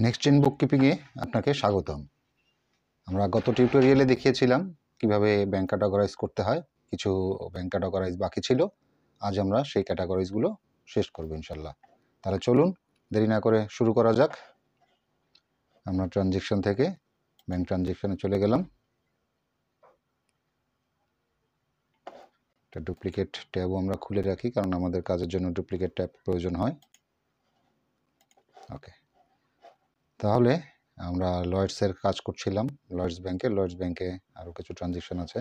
Next gen বুককিপিংয়ে আপনাকে স্বাগতম। আমরা গত টিউটোরিয়ালে দেখিয়েছিলাম কিভাবে ব্যাংক ক্যাটাগরাইজ করতে হয়। কিছু ব্যাংক ক্যাটাগরাইজ বাকি ছিল, আজ আমরা সেই ক্যাটাগরাইজগুলো শেষ করব ইনশাল্লাহ। তাহলে চলুন দেরি না করে শুরু করা যাক। আমরা ট্রানজেকশন থেকে ব্যাংক ট্রানজেকশনে চলে গেলাম। একটা ডুপ্লিকেট ট্যাবও আমরা খুলে রাখি, কারণ আমাদের কাজের জন্য ডুপ্লিকেট ট্যাব প্রয়োজন হয়। ওকে, তাহলে আমরা লয়েডসের কাজ করছিলাম, লয়েডস ব্যাংকে আরও কিছু ট্রানজেকশন আছে,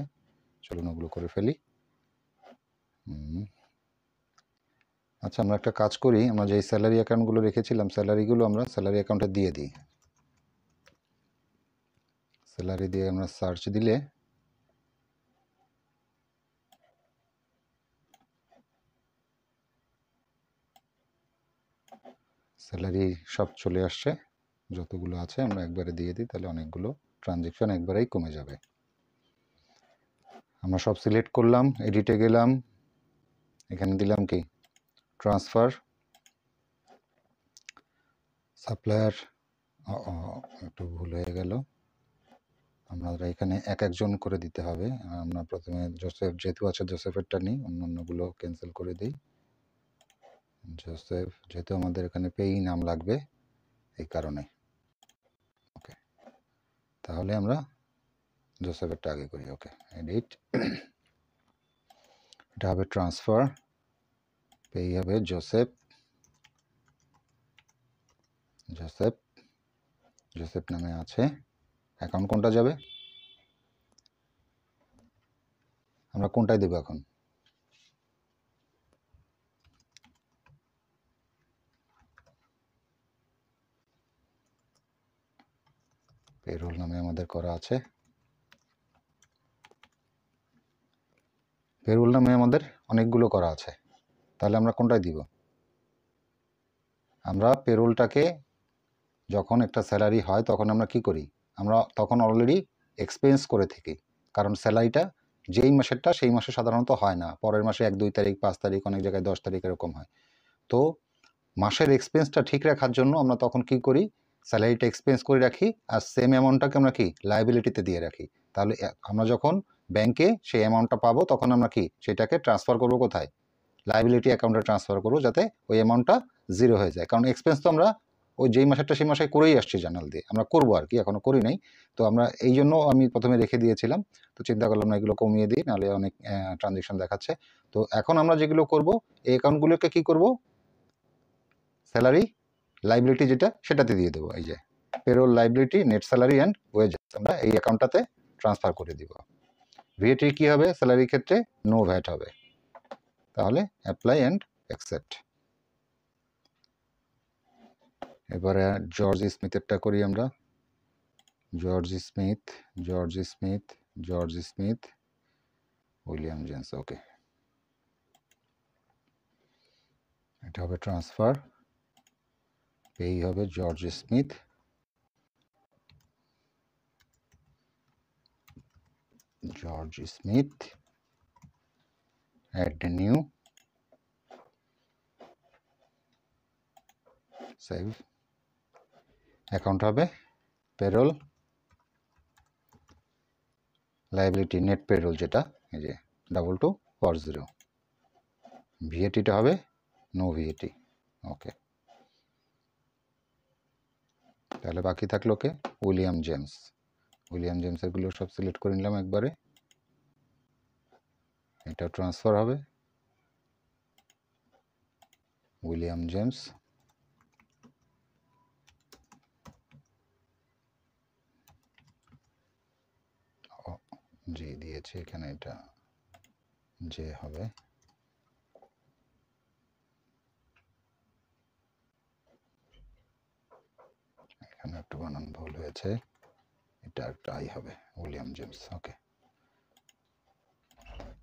চলুন ওগুলো করে ফেলি। আচ্ছা, আমরা একটা কাজ করি, আমরা যে স্যালারি অ্যাকাউন্টগুলো রেখেছিলাম স্যালারিগুলো আমরা স্যালারি অ্যাকাউন্টে দিয়ে দিই। স্যালারি দিয়ে আমরা সার্চ দিলে স্যালারি সব চলে আসছে, যতগুলো আছে আমরা একবারে দিয়ে দিই, তাহলে অনেকগুলো ট্রানজেকশন একবারেই কমে যাবে। আমরা সব সিলেক্ট করলাম, এডিটে গেলাম, এখানে দিলাম কি ট্রান্সফার সাপ্লায়ার। একটু ভুল হয়ে গেল, আমরা এখানে এক একজন করে দিতে হবে। আমরা প্রথমে জোসেফ যেহেতু আছে জোসেফেরটা নিই, অন্যান্যগুলো ক্যান্সেল করে দিই। জোসেফ যেহেতু আমাদের এখানে পেই নাম লাগবে এই কারণে। ওকে, তাহলে আমরা জোসেফেরটা আগে করি। ওকে, এডিট, এটা হবে ট্রান্সফার, পেই হবে জোসেফ। জোসেফ জোসেফ নামে আছে। অ্যাকাউন্ট কোনটা যাবে, আমরা কোনটায় দেবো এখন? পেরোল নামে আমাদের করা আছে, পেরোল নামে আমাদের অনেকগুলো করা আছে, তাহলে আমরা কোনটায় দিব? আমরা পেরোলটাকে যখন একটা স্যালারি হয় তখন আমরা কি করি, আমরা তখন অলরেডি এক্সপেন্স করে থাকি, কারণ স্যালারিটা যেই মাসেরটা সেই মাসে সাধারণত হয় না, পরের মাসে 1-2 তারিখ, 5 তারিখ, অনেক জায়গায় 10 তারিখ এরকম হয়। তো মাসের এক্সপেন্সটা ঠিক রাখার জন্য আমরা তখন কি করি, স্যালারিটা এক্সপেন্স করে রাখি, আর সেম অ্যামাউন্টটাকে আমরা কি লায়াবিলিটিতে দিয়ে রাখি। তাহলে আমরা যখন ব্যাংকে সেই অ্যামাউন্টটা পাবো তখন আমরা কি সেটাকে ট্রান্সফার করবো কোথায়, লায়াবিলিটি অ্যাকাউন্টে ট্রান্সফার করবো, যাতে ওই অ্যামাউন্টটা জিরো হয়ে যায়। কারণ এক্সপেন্স তো আমরা ওই যেই মাসেরটা সেই মাসে করেই আসছি জার্নাল দিয়ে, আমরা করবো আর কি, এখনও করি নাই। তো আমরা এই জন্য আমি প্রথমে রেখে দিয়েছিলাম, তো চিন্তা করলাম না এগুলো কমিয়ে দিই, নাহলে অনেক ট্রানজেকশন দেখাচ্ছে। তো এখন আমরা যেগুলো করব, এই অ্যাকাউন্টগুলোকে কি করব, স্যালারি লাইবিলিটি যেটা সেটাতে দিয়ে দেবো। এই যে payroll liability, net salary and wages আমরা এই অ্যাকাউন্টটাতে ট্রান্সফার করে দিব। ভিএটি কি হবে, স্যালারির ক্ষেত্রে নো ভ্যাট হবে, তাহলে অ্যাপ্লাই অ্যান্ড অ্যাকসেপ্ট। এবারে জর্জ স্মিথেরটা করি আমরা। George Smith William James. Okay, এটা হবে ট্রান্সফার, পেই হবে George Smith, add new, save. Account হবে পেরোল লায়াবিলিটি নেট পেরোল, যেটা এই যে 2240। ভিএটিটা হবে নো ভিএটি। ওকে, তাহলে বাকি থাকলো কে, উইলিয়াম জেমসেরগুলো সব সিলেক্ট করে নিলাম একবারে। এটা ট্রান্সফার হবে উইলিয়াম জেমস, যে দিয়েছে এখানে, এটা যে হবে। এখানে একটু বানান ভুল হয়েছে, এটা একটা আই হবে, উইলিয়াম জেমস। ওকে,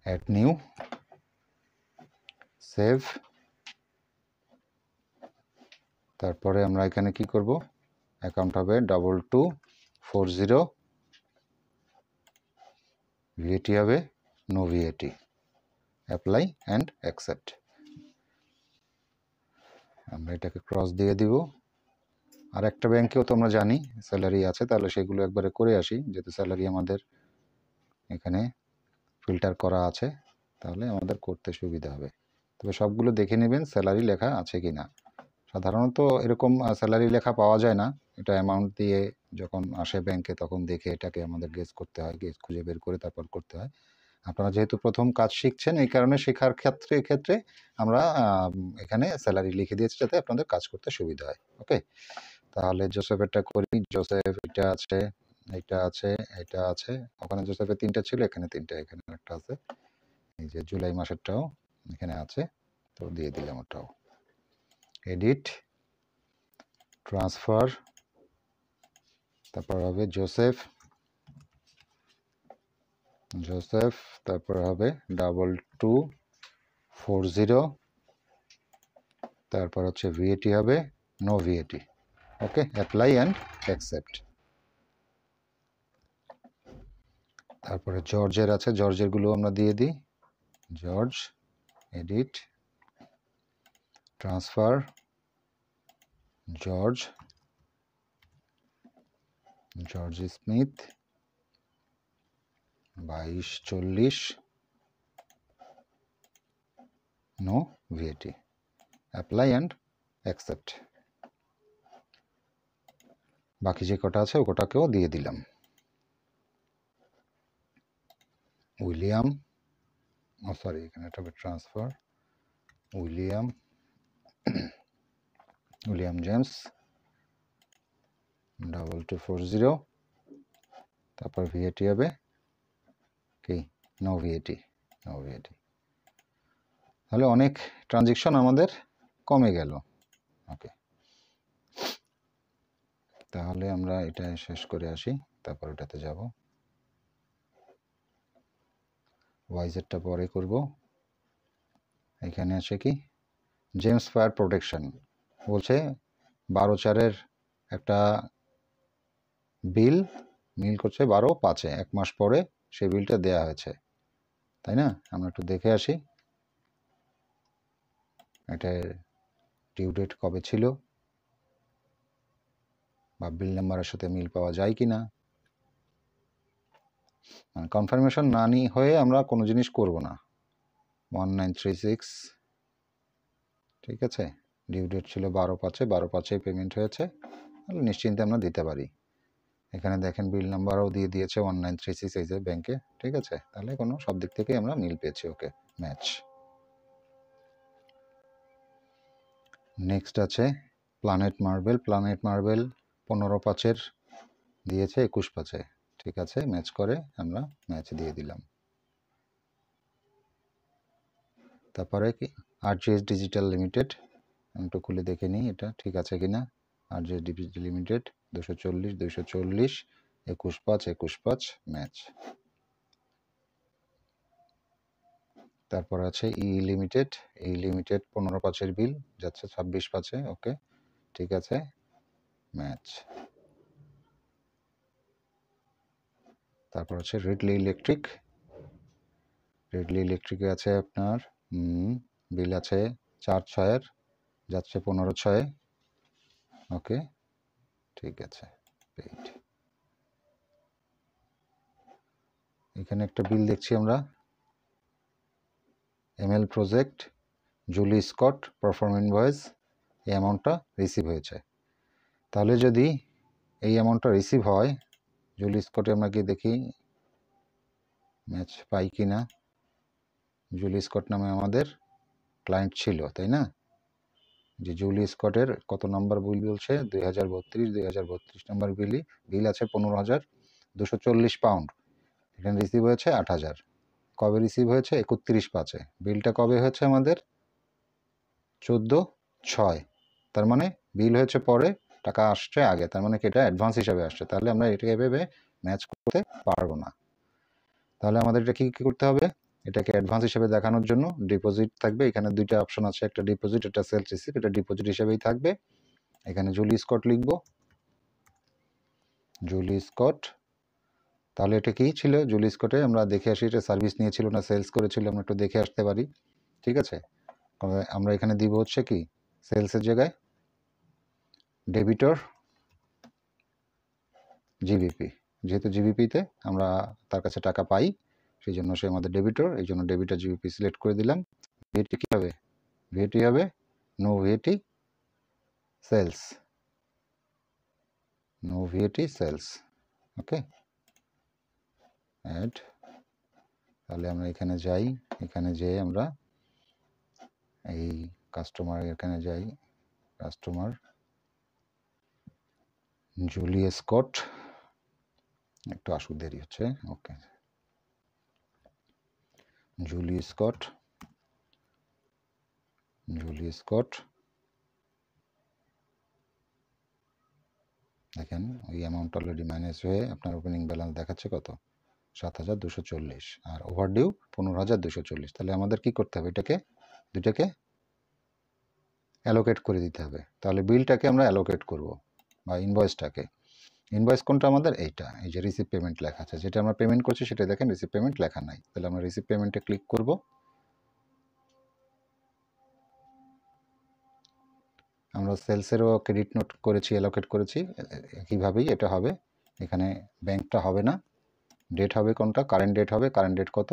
অ্যাড নিউ, সেভ। তারপরে আমরা এখানে কি করব, অ্যাকাউন্ট হবে 2240, ভিএটি হবে no VAT, apply and accept. আমরা এটাকে ক্রস দিয়ে দিব, আর একটা ব্যাংকেও তো আমরা জানি স্যালারি আছে, তাহলে সেগুলো একবারে করে আসি, যেহেতু স্যালারি আমাদের এখানে ফিল্টার করা আছে, তাহলে আমাদের করতে সুবিধা হবে। তবে সবগুলো দেখে নেবেন স্যালারি লেখা আছে কি না। সাধারণত এরকম স্যালারি লেখা পাওয়া যায় না, এটা অ্যামাউন্ট দিয়ে যখন আসে ব্যাংকে তখন দেখে এটাকে আমাদের গেস করতে হয়, গেস খুঁজে বের করে তারপর করতে হয়। আপনারা যেহেতু প্রথম কাজ শিখছেন, এই কারণে শেখার ক্ষেত্রে আমরা এখানে স্যালারি লিখে দিয়েছি যাতে আপনাদের কাজ করতে সুবিধা হয়। ওকে, তাহলে জোসেফেরটা করি। জোসেফ এটা আছে, এটা আছে, এটা আছে। ওখানে জোসেফের 3টা ছিল, এখানে 3টা, এখানে একটা আছে। এই যে জুলাই মাসেরটাও এখানে আছে, তো দিয়ে দিলাম ওটাও। এডিট, ট্রান্সফার, তারপর হবে জোসেফ, তারপর হবে 2240, তারপর হচ্ছে ভিএটি হবে no VAT. Okay, apply and accept. তারপরে জর্জের আছে, জর্জের গুলো আমরা দিয়ে দিই। George, edit, transfer, George Smith 2240, no VAT, apply and accept. বাকি যে কটা আছে ওটাকেও দিয়ে দিলাম। উইলিয়াম, সরি এখানে এটা হবে ট্রান্সফার, উইলিয়াম জেমস 2240, তারপর ভিএটি হবে কি নো ভিএটি। তাহলে অনেক ট্রানজেকশন আমাদের কমে গেল। ওকে, তাহলে আমরা এটা শেষ করে আসি, তারপর ওটাতে যাব। ওয়াইজেরটা পরে করব। এখানে আছে কি জেমস ফায়ার প্রোটেকশন, বলছে 12/4-এর একটা বিল মিল করছে 12/5-এ, 1 মাস পরে সেই বিলটা দেয়া হয়েছে, তাই না? আমরা একটু দেখে আসি এটার ডিউ ডেট কবে ছিল, বা বিল নাম্বারের সাথে মিল পাওয়া যায় কিনা। কনফার্মেশন না নিয়ে হয়ে আমরা কোনো জিনিস করব না। 1936, ঠিক আছে, ডিউ ডেট ছিল 12/5-এ, 12/5-এ পেমেন্ট হয়েছে, তাহলে নিশ্চিন্তে আমরা দিতে পারি। এখানে দেখেন বিল নাম্বারও দিয়ে দিয়েছে 1936 এই যে ব্যাংকে, ঠিক আছে, তাহলে কোনো সব দিক থেকে আমরা মিল পেয়েছি। ওকে, ম্যাচ। নেক্সট আছে প্ল্যানেট মার্বেল, 15/5-এর দিয়েছে 21/5-এ, ঠিক আছে, ম্যাচ করে আমরা ম্যাচ দিয়ে দিলাম। তারপরে কি আরজিএস ডিজিটাল লিমিটেড, একটু খুলে দেখে নিই এটা ঠিক আছে কিনা। আরজিএস ডিজিটাল লিমিটেড 240 21/5 ম্যাচ। তারপর আছে ই লিমিটেড, 15/5-এর বিল যাচ্ছে 26/5-এ, ওকে, ঠিক আছে, ম্যাচ। তারপর আছে রেডলি ইলেকট্রিকে আছে আপনার বিল আছে 4/6-এর, যাচ্ছে 15/6-এ, ওকে, ঠিক আছে, পেইড। এখানে একটা বিল দেখছি আমরা, ML project, Julie Scott perform invoice, এই অ্যামাউন্টটা রিসিভ হয়েছে। তাহলে যদি এই অ্যামাউন্টটা রিসিভ হয়, জুলি স্কটে আমরা গিয়ে দেখি ম্যাচ পাই কি না। জুলি স্কট নামে আমাদের ক্লায়েন্ট ছিল, তাই না? যে জুলি স্কটের কত নাম্বার বিল বলছে 2032 নাম্বার বিল আছে 15,240 পাউন্ড, এখানে রিসিভ হয়েছে 8,000। কবে রিসিভ হয়েছে? 31/5-এ। বিলটা কবে হয়েছে আমাদের? 14/6। তার মানে বিল হয়েছে পরে, টাকা আসছে আগে, তার মানে কি এটা অ্যাডভান্স হিসাবে আসছে, তাহলে আমরা এটাকে এভাবে ম্যাচ করতে পারবো না। তাহলে আমাদের এটা কি করতে হবে? এটাকে অ্যাডভান্স হিসেবে দেখানোর জন্য ডিপোজিট থাকবে, এখানে 2টা অপশন আছে, একটা ডিপোজিট, একটা সেলস রিসিভ, এটা ডিপোজিট হিসেবেই থাকবে। এখানে জুলি স্কট লিখব, জুলি স্কট। তাহলে এটা কি ছিল? জুলি স্কটে আমরা দেখে আসি এটা সার্ভিস নিয়েছিল না সেলস করেছিল, আমরা একটু দেখে আসতে পারি, ঠিক আছে। আমরা এখানে দিব হচ্ছে কি সেলসের জায়গায় ডেবিটর, জিবিপি, যেহেতু জিবিপিতে আমরা তার কাছে টাকা পাই, সেই জন্য সে আমাদের ডেবিটর, এই জন্য ডেবিটর জিবিপি সিলেক্ট করে দিলাম। ভিএটি কী হবে? ভিএটি হবে no VAT sales, no VAT sales. Okay, add. তাহলে আমরা এখানে যাই, এখানে যেয়ে আমরা এই কাস্টমার এখানে যাই, কাস্টমার জুলি স্কট, একটু আসুক, দেরি হচ্ছে। ওকে, জুলি স্কট, জুলি স্কট, দেখেন ওই অ্যামাউন্ট অলরেডি মাইনাস হয়ে আপনার ওপেনিং ব্যালেন্স দেখাচ্ছে কত? 7,240, আর ওভারডিউ 15,240। তাহলে আমাদের কি করতে হবে? এটাকে দুইটাকে অ্যালোকেট করে দিতে হবে। তাহলে বিলটাকে আমরা অ্যালোকেট করব, বা ইনভয়েসটাকে। ইনভয়েস কোনটা আমাদের? এইটা, এই যে রিসিভ পেমেন্ট লেখা আছে, যেটা আমরা পেমেন্ট করছি সেটা দেখেন রিসিভ পেমেন্ট লেখা নাই। তাহলে আমরা রিসিভ পেমেন্টে ক্লিক করব। আমরা সেলসেরও ক্রেডিট নোট করেছি, অ্যালোকেট করেছি, একইভাবেই এটা হবে। এখানে ব্যাংকটা হবে না, ডেট হবে কোনটা? কারেন্ট ডেট হবে। কারেন্ট ডেট কত?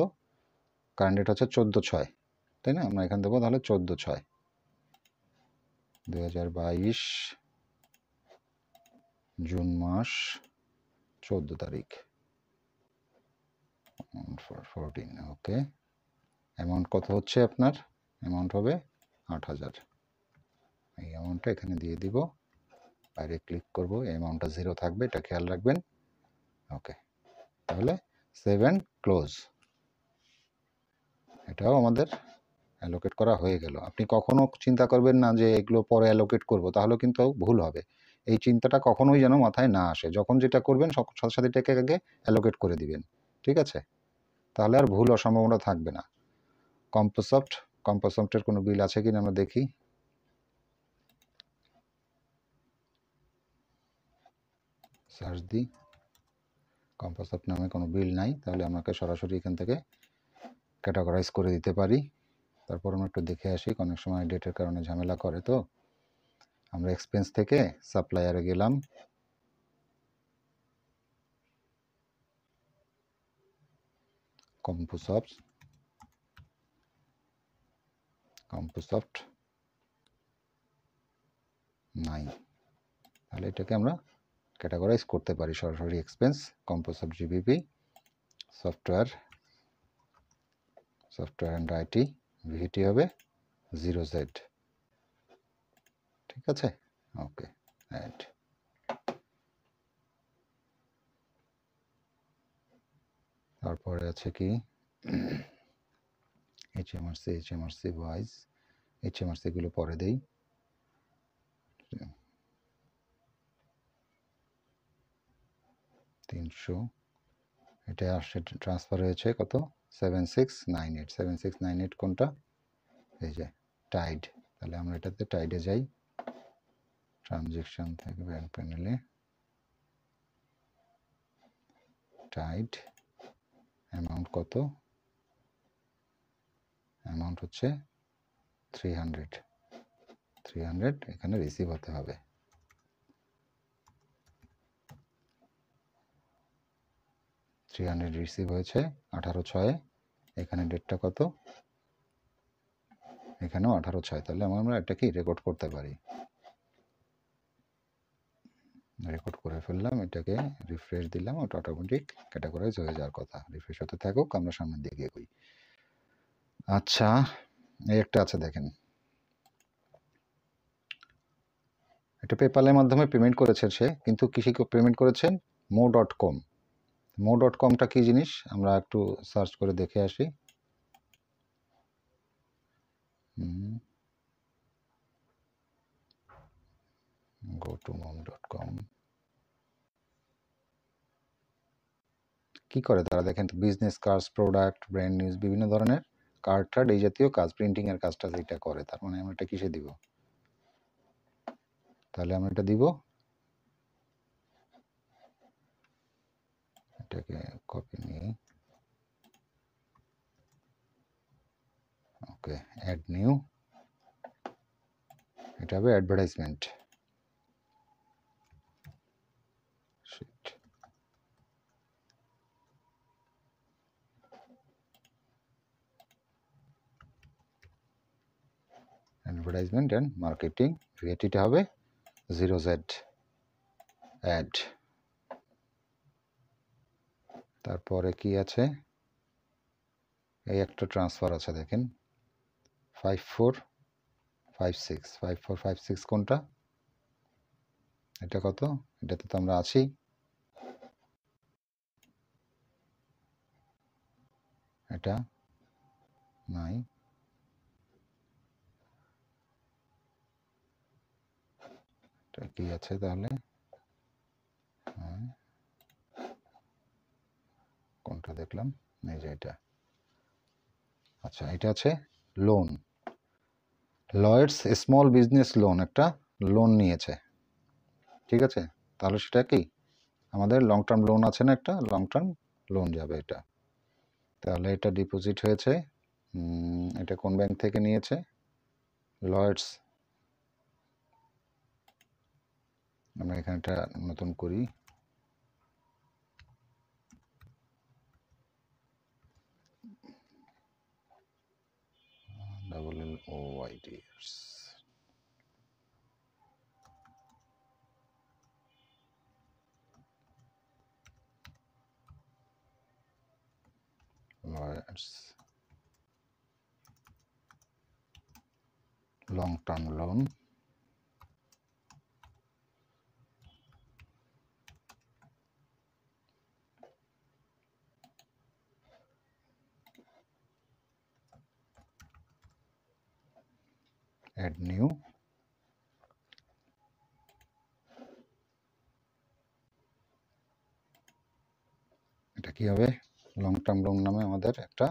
কারেন্ট ডেট হচ্ছে 14/6, তাই না? আমরা এখানে দেবো তাহলে 14/6, 2022 জুন মাস 14 তারিখ, 14। ওকে, অ্যামাউন্ট কত হচ্ছে আপনার? অ্যামাউন্ট হবে 8,000। এই অ্যামাউন্টটা এখানে দিয়ে দিব, বাইরে ক্লিক করব, এই অ্যামাউন্টটা 0 থাকবে, এটা খেয়াল রাখবেন। ওকে, তাহলে 7 ক্লোজ, এটাও আমাদের অ্যালোকেট করা হয়ে গেল। আপনি কখনো চিন্তা করবেন না যে এগুলো পরে অ্যালোকেট করব, তাহলে কিন্তু ভুল হবে। এই চিন্তাটা কখনোই যেন মাথায় না আসে। যখন যেটা করবেন সাথে সাথে এটাকে আগে অ্যালোকেট করে দিবেন, ঠিক আছে? তাহলে আর ভুল হওয়ার সম্ভাবনা থাকবে না। কম্পোসফট, কম্পোসফটের কোনো বিল আছে কিনা আমরা দেখি। সার্চ দিই, কম্পোসফট নামে কোনো বিল নাই। তাহলে আমাকে সরাসরি এখান থেকে ক্যাটাগরাইজ করে দিতে পারি। তারপর আমরা একটু দেখে আসি, অনেক সময় ডেটের কারণে ঝামেলা করে। তো আমরা এক্সপেন্স থেকে সাপ্লায়ারে গেলাম, কম্পোসফট, কম্পোসফট নাই। তাহলে এটাকে আমরা ক্যাটাগরাইজ করতে পারি সরাসরি এক্সপেন্স, কম্পোসফট GBP, software, software and IT, VT হবে 0Z, ঠিক আছে? Okay, right. তারপরে আছে কি এইচএমআরসি, এইচএমআরসি ওয়াইজ, এইচএমআরসি গুলো পরে দেই। 300, এটা আসছে, ট্রান্সফার হয়েছে কত? 7698, 7698 কোনটা? এই যে টাইড। তাহলে আমরা এটাতে টাইডে যাই, ট্রানজেকশন থেকে ব্যাংক প্যানেলে টাইড, অ্যামাউন্ট কত? অ্যামাউন্ট হচ্ছে 300, 300 এখানে রিসিভ হতে হবে। রিসিভ হয়েছে 18/6, এখানে ডেটটা কত? এখানেও 18/6। তাহলে আমরা এটা কি রেকর্ড করতে পারি, রেকর্ড করে ফেললাম। এটাকে রিফ্রেশ দিলাম, ওটা অটোমেটিক ক্যাটাগরাইজ হয়ে যাওয়ার কথা। রিফ্রেশ হতে থাকুক, আমরা সামনের দিকে এগোই। আচ্ছা, এই একটা আছে দেখেন, এটা পেপ্যালের মাধ্যমে পেমেন্ট করেছেন সে, কিন্তু কিসে পেমেন্ট করেছেন? mo.com। mo.comটা কি জিনিস আমরা একটু সার্চ করে দেখে আসি। go to mo.com, কি করে তারা দেখেন তো, business cards, product, brand news, বিভিন্ন ধরনের কার্ড টার্ড, এই জাতীয় কাজ, প্রিন্টিং এর কাজটা যেটা করে। তার মানে আমরা এটা কিসে দিব? তাহলে আমরা এটা দিব, এটাকে কপি নিয়ে, ওকে, অ্যাড নিউ, এটা হবে অ্যাডভার্টাইজমেন্ট। অ্যাডভার্টাইজমেন্ট অ্যান্ড মার্কেটিং, ভিএটিটা হবে 0Z অ্যাড। তারপরে কি আছে, এই একটা ট্রান্সফার আছে দেখেন 5456, 5456 কোনটা, এটা কত, এটাতে তো আমরা আছি, এটা নাই, এটা কি আছে তাহলে, কোনটা দেখলাম, এই যে এটা, আচ্ছা এটা আছে loan, Lloyds small business loan, একটা লোন নিয়েছে, ঠিক আছে, তাহলে সেটা কি আমাদের লং টার্ম লোন আছে না, একটা লং টার্ম লোন যাবে এটা, তাহলে এটা ডিপোজিট হয়েছে, এটা কোন ব্যাংক থেকে নিয়েছে, লয়েডস, আমরা এখানে একটা নতুন করি, LLOYDS, Lloyds long term loan, add new, এটা কি হবে, লং টার্ম লোন নামে আমাদের একটা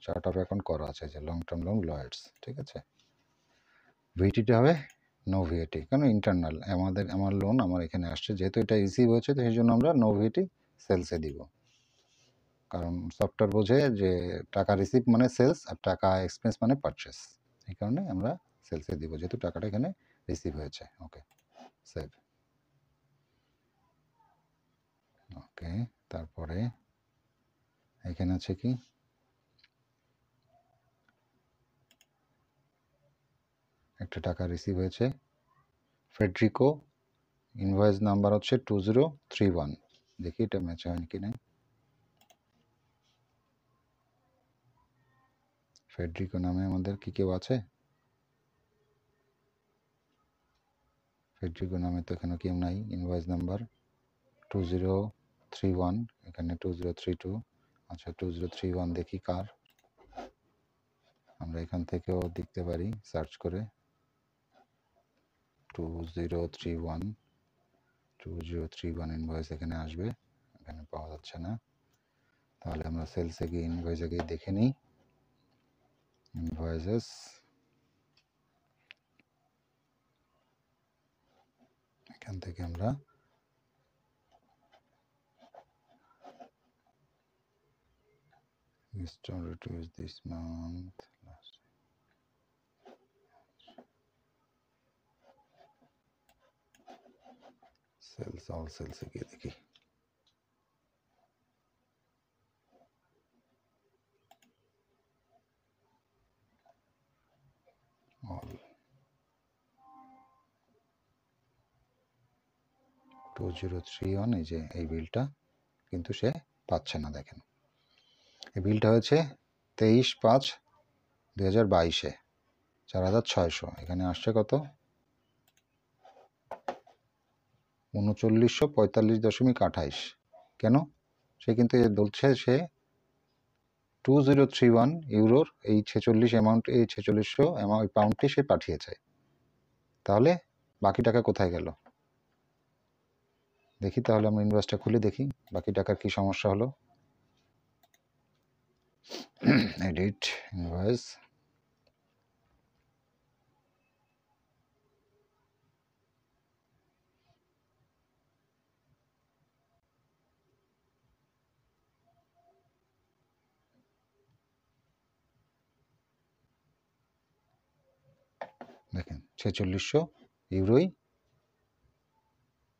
চার্ট অফ অ্যাকাউন্ট করা আছে, যে লং টার্ম লোন লয়েডস, ঠিক আছে, ভিটিটা হবে নো ভিএটি, কারণ ইন্টারনাল আমার লোন আমার এখানে আসছে, যেহেতু এটা রিসিভ হয়েছে তো সেই জন্য আমরা নো ভিএটি সেলসে দিব, কারণ সফটওয়্যার বোঝে যে টাকা রিসিভ মানে সেলস আর টাকা এক্সপেন্স মানে পারচেস, এই কারণে আমরা সেলসে দিব, যেহেতু টাকাটা এখানে রিসিভ হয়েছে। ওকে, সেভ। ওকে, তারপরে এখানে আছে কি, একটা টাকা রিসিভ হয়েছে, ফেডরিকো, ইনভয়েস নাম্বার হচ্ছে 2031, দেখি এটা ম্যাচ হয় কি না, ফেডরিকো নামে আমাদের কি কেউ আছে, ফেডরিকো নামে তো এখানে কেউ নাই, ইনভয়েস নাম্বার 2031, এখানে 2032, আচ্ছা 2031 দেখি কার, আমরা এখান থেকেও দেখতে পারি সার্চ করে, 2031 ইনভয়েস এখানে আসবে, এখানে পাওয়া যাচ্ছে না, তাহলে আমরা সেলসে গিয়ে ইনভয়েসে গিয়ে দেখে নিই, ইনভয়েসেস, এখান থেকে আমরা started to use this month last, sales, all সেলসে গিয়ে দেখি, অল 2031, এই যে এই বিলটা কিন্তু সে পাচ্ছে না, দেখেন এই বিলটা হয়েছে 23/5/2022, 4600, এখানে আসছে কত, 3945.28, কেন, সে কিন্তু বলছে সে 2031 ইউরোর এই 46 অ্যামাউন্ট, এই 4600 অ্যামাউন্ট পাউন্ডটি সে পাঠিয়েছে, তাহলে বাকি টাকা কোথায় গেল দেখি, তাহলে আমরা ইনভয়েসটা খুলে দেখি বাকি টাকার কি সমস্যা হলো, এডিট ইনভয়েস, দেখেন 4600 ইউরোই,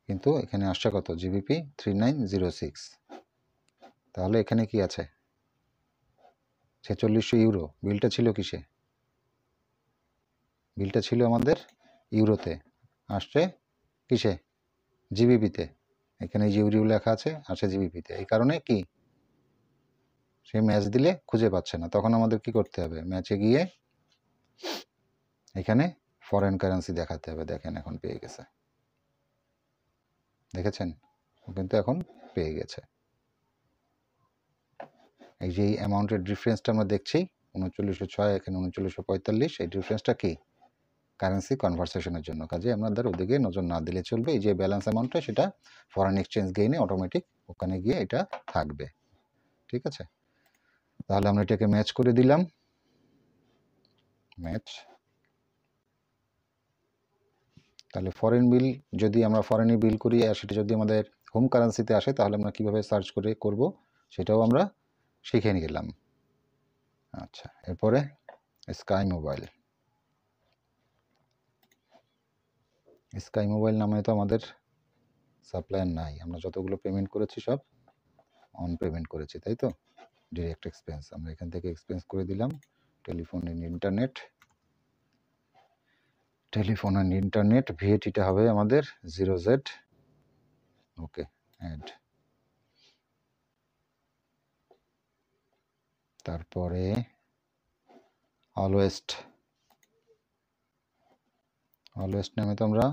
কিন্তু এখানে আসছে কত, জিবিপি 3906, তাহলে এখানে কি আছে, 4600 ইউরো, বিলটা ছিল কিসে, বিলটা ছিল আমাদের ইউরোতে, আসছে কিসে, জিবিপিতে। এখানে ইউরো লেখা আছে, আসে জিবিপিতে। এই কারণে কি সে ম্যাচ দিলে খুঁজে পাচ্ছে না, তখন আমাদের কি করতে হবে, ম্যাচে গিয়ে এখানে ফরেন কারেন্সি দেখাতে হবে। দেখেন এখন পেয়ে গেছে, দেখেছেন, ও কিন্তু এখন পেয়ে গেছে। এই যে এই অ্যামাউন্টের ডিফারেন্সটা আমরা দেখছি 3906, এখানে 3945, এই ডিফারেন্সটা কি, কারেন্সি কনভারসেশনের জন্য। কাজে আমাদের ওদিকে নজর না দিলে চলবে। এই যে ব্যালেন্স অ্যামাউন্টটা, সেটা ফরেন এক্সচেঞ্জ গেইনে অটোমেটিক ওখানে গিয়ে এটা থাকবে। ঠিক আছে, তাহলে আমরা এটাকে ম্যাচ করে দিলাম, ম্যাচ। তাহলে ফরেন বিল যদি আমরা ফরেনে বিল করি আর সেটা যদি আমাদের হোম কারেন্সিতে আসে, তাহলে আমরা কিভাবে সার্চ করে করব সেটাও আমরা শিখে নিলাম। আচ্ছা, এরপরে স্কাই মোবাইল। স্কাই মোবাইল নামে তো আমাদের সাপ্লায়ার নাই, আমরা যতগুলো পেমেন্ট করেছি সব অন পেমেন্ট করেছি, তাই তো। ডিরেক্ট এক্সপেন্স আমরা এখান থেকে এক্সপেন্স করে দিলাম। Telephone and internet, telephone and internet ভিএটিটা হবে আমাদের 0Z। Okay, add. তারপরে অলওয়েস্ট, অলওয়েস্ট নামে তো আমরা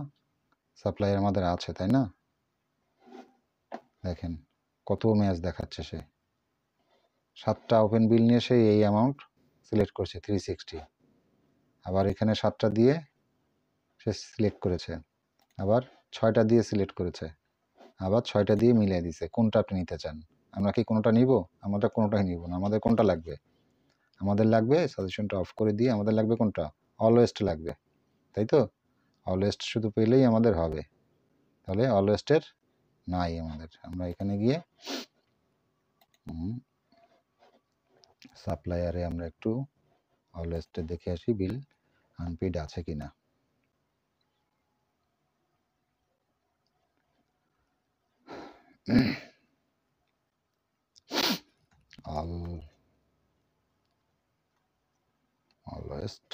সাপ্লায়ার আমাদের আছে, তাই না। দেখেন কত ম্যাচ দেখাচ্ছে, সে 7টা ওপেন বিল নিয়ে সে এই অ্যামাউন্ট সিলেক্ট করছে 360। আবার এখানে 7টা দিয়ে সে সিলেক্ট করেছে, আবার 6টা দিয়ে সিলেক্ট করেছে, আবার 6টা দিয়ে মিলিয়ে দিছে। কোনটা আপনি নিতে চান? আমরা কি কোনোটা নিব? আমরা কোনোটাই নিব না। আমাদের কোনটা লাগবে? আমাদের লাগবে, সাজেশনটা অফ করে দিয়ে আমাদের লাগবে কোনটা, অলওয়েস্ট লাগবে, তাই তো। অলওয়েস্ট শুধু পেলেই আমাদের হবে, তাহলে অলওয়েস্টের নাই আমাদের। আমরা এখানে গিয়ে সাপ্লায়ারে আমরা একটু অলওয়েস্টে দেখে আসি বিল আনপেড আছে কিনা। অলওয়েস্ট,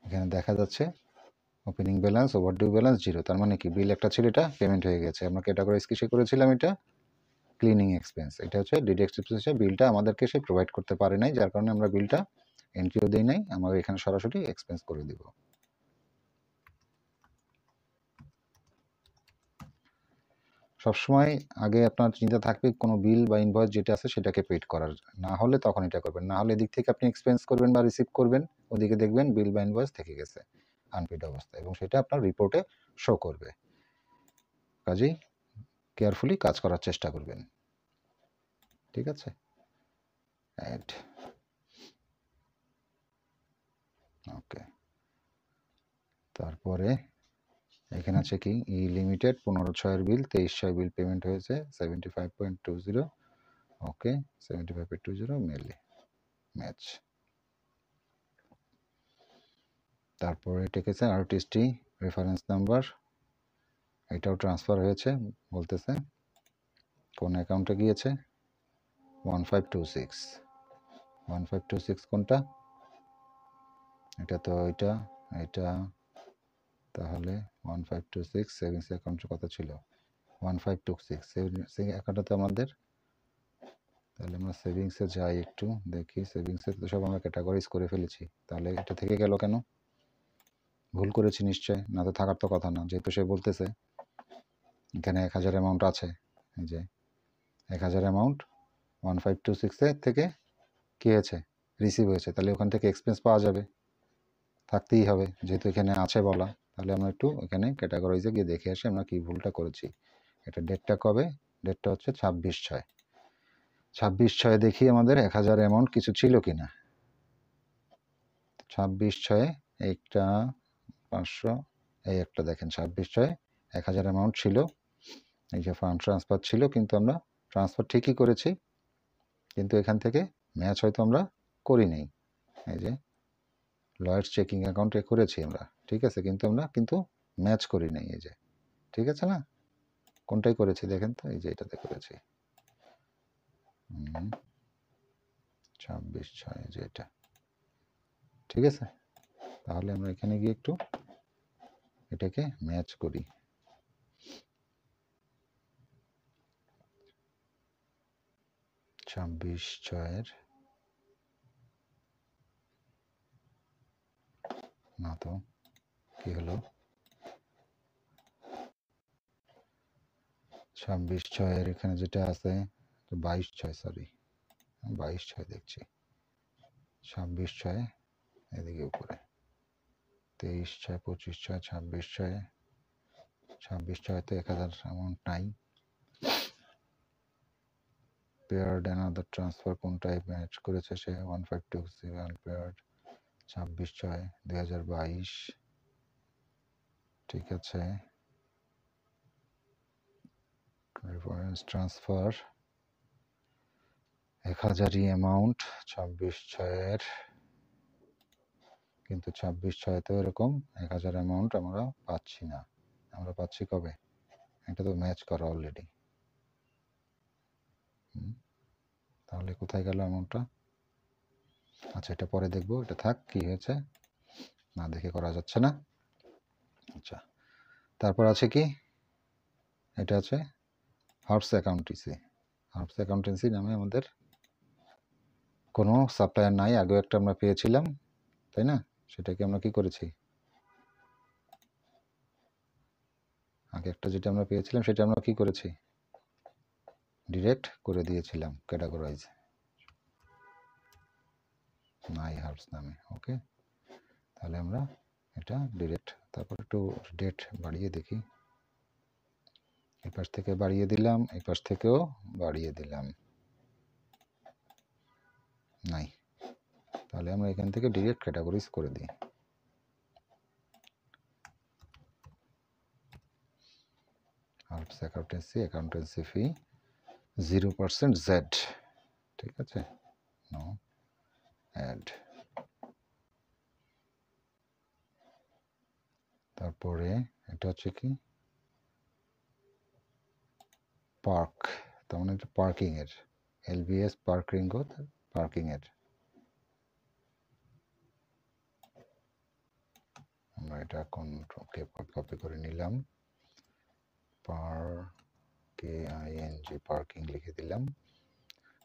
এখানে দেখা যাচ্ছে ওপেনিং ব্যালেন্স, ওভারডিউ ব্যালেন্স 0। তার মানে কি, বিল একটা ছিল, এটা পেমেন্ট হয়ে গেছে। আমরা ক্যাটাগরাইজ কিসে করেছিলাম, এটা ক্লিনিং এক্সপেন্স। এটা হচ্ছে ডিরেক্ট এক্সপেন্স, বিলটা আমাদেরকে সে প্রোভাইড করতে পারে নাই, যার কারণে আমরা বিলটা এন্ট্রিও দেই নাই। আমরা এখানে সরাসরি এক্সপেন্স করে দিব। সবসময় আগে আপনার চিন্তা থাকবে কোনো বিল বা ইনভয়েস যেটা আছে সেটাকে পেড করার, না হলে তখন এটা করবেন। না হলে এদিক থেকে আপনি এক্সপেন্স করবেন বা রিসিভ করবেন, ওদিকে দেখবেন বিল বা ইনভয়েস থেকে গেছে আনপেড অবস্থায়, এবং সেটা আপনার রিপোর্টে শো করবে। কাজেই কেয়ারফুলি কাজ করার চেষ্টা করবেন, ঠিক আছে। অ্যাড, ওকে। তারপরে এখানে আছে কি, ই লিমিটেড 15/6 বিল, 23/6 বিল পেমেন্ট হয়েছে 75.20। ওকে, 75.20 মেলে ম্যাচ। তারপরে টেকেছে আরটিএসটি রেফারেন্স নাম্বার, এটাও ট্রান্সফার হয়েছে, বলতেছে কোন অ্যাকাউন্টে গিয়েছে, 1526। 1526 কোনটা, এটা তো এটা, এটা তাহলে 1526 সেভিংস অ্যাকাউন্টের কথা ছিল 1526, সেই অ্যাকাউন্টটা তো আমাদের। তাহলে আমরা সেভিংসে যাই, একটু দেখি। সেভিংসে তো সব আমরা ক্যাটাগরাইজ করে ফেলেছি, তাহলে এটা থেকে গেল কেন? ভুল করেছি নিশ্চয়, না তো থাকার তো কথা না, যেহেতু সে বলতেছে এখানে 1000 অ্যামাউন্ট আছে। এই যে 1000 অ্যামাউন্ট 1526 থেকে কী হয়েছে, রিসিভ হয়েছে, তাহলে ওখান থেকে এক্সপেন্স পাওয়া যাবে, থাকতেই হবে যেহেতু এখানে আছে বলা। তাহলে আমরা একটু এখানে ক্যাটাগরাইজে গিয়ে দেখে আসি আমরা কি ভুলটা করেছি। এটা ডেটটা কবে, ডেটটা হচ্ছে 26/6। 26/6 দেখি আমাদের 1000 অ্যামাউন্ট কিছু ছিল কিনা। 26/6 একটা 500, এই একটা দেখেন 26/6 1000 অ্যামাউন্ট ছিল, এই যে ফান্ড ট্রান্সফার ছিল, কিন্তু আমরা ট্রান্সফার ঠিকই করেছি, কিন্তু এখান থেকে ম্যাচ হয়তো আমরা করি নাই। এই যে লয়েডস চেকিং অ্যাকাউন্টে করেছি আমরা, ঠিক আছে, কিন্তু আমরা কিন্তু ম্যাচ করি নাই। এই যে ঠিক আছে না, কোনটাই করেছি দেখেন তো, এই যে এটাতে করেছি 26/6 যে এটা, ঠিক আছে। তাহলে আমরা এখানে গিয়ে একটু এটাকে ম্যাচ করি। 26/6 না তো, কি হলো? 26/6 এখানে যেটা আছে 22/6, সরি 22/6 দেখছি। 26/6 এদিকে উপরে, 23/6, 25/6, 26/6, 26/6 তো 1000 অ্যামাউন্ট নাই। পেয়ার্ড অ্যানাদার ট্রান্সফার কোনটায় ম্যাচ করেছে সে? 1527 পেয়ার্ড 26/6 2022, ঠিক আছে। রেফারেন্স ট্রান্সফার 1000ই অ্যামাউন্ট 26/6, কিন্তু 26/6 তো এরকম 1000 অ্যামাউন্ট আমরা পাচ্ছি না। আমরা পাচ্ছি কবে? এটা তো ম্যাচ করা অলরেডি। তাহলে কোথায় গেল অ্যামাউন্টটা? আচ্ছা, এটা পরে দেখবো, এটা থাক, কি হয়েছে না দেখে করা যাচ্ছে না। আচ্ছা, তারপর আছে কি, এটা আছে হার্বস অ্যাকাউন্টেন্সি। হার্বস অ্যাকাউন্টেন্সি নামে আমাদের কোনো সাপ্লায়ার নাই, আগেও একটা আমরা পেয়েছিলাম, তাই না? সেটাকে আমরা কি করেছি, আগে একটা যেটা আমরা পেয়েছিলাম সেটা আমরা কি করেছি, ডিরেক্ট করে দিয়েছিলাম ক্যাটাগরাইজ, নাই হার্বস নামে। ওকে, তাহলে আমরা এটা ডিরেক্ট, তারপর একটু ডেট বাড়িয়ে দেখি, এই পাশ থেকে বাড়িয়ে দিলাম, এই পাশ থেকেও বাড়িয়ে দিলাম, নাই। তাহলে আমরা এখান থেকে ডিরেক্ট ক্যাটাগরিজ করে দিই। হার্বস অ্যাকাউন্টেন্সি ফি 0% জেড, ঠিক আছে, নো অ্যাড। তারপরে এটা হচ্ছে কি পার্ক, তার মানে এটা পার্কিং এর, এলবিএস পার্কিং পার্কিং এর, আমরা এটা কপি করে নিলাম, পার্কিং লিখে দিলাম।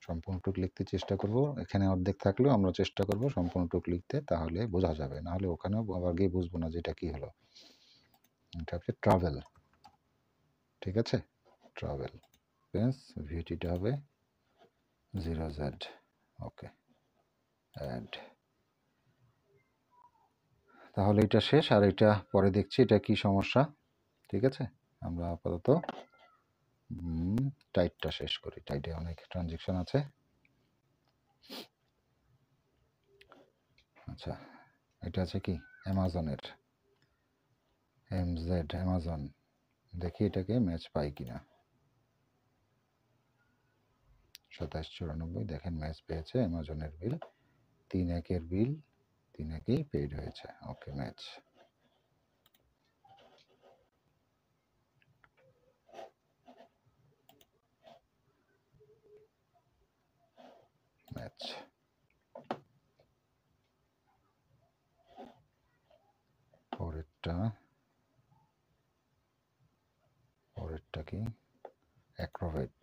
সম্পূর্ণটুক লিখতে চেষ্টা করব, এখানে অর্ধেক থাকলেও আমরা চেষ্টা করব সম্পূর্ণটুক লিখতে, তাহলে বোঝা যাবে, নাহলে ওখানেও আবার গিয়ে বুঝবো না যেটা কি হলো। এটা হচ্ছে ট্রাভেল, ঠিক আছে, ট্রাভেল প্লেস, ভিটিটা হবে 0Z। Okay, add. তাহলে এটা শেষ, আর এটা পরে দেখছি এটা কি সমস্যা, ঠিক আছে। আমরা আপাতত টাইটটা শেষ করি, টাইটে অনেক ট্রানজেকশন আছে। আচ্ছা, এটা আছে কি অ্যামাজনের, MZ অ্যামাজন, দেখি এটাকে ম্যাচ পাই কিনা। 2794, দেখেন ম্যাচ পেয়েছে, অ্যামাজনের বিল 3/1 বিল 3/1 পেইড হয়েছে। ওকে, ম্যাচ, ম্যাচ। পরেরটা কি অ্যাক্রোভেট,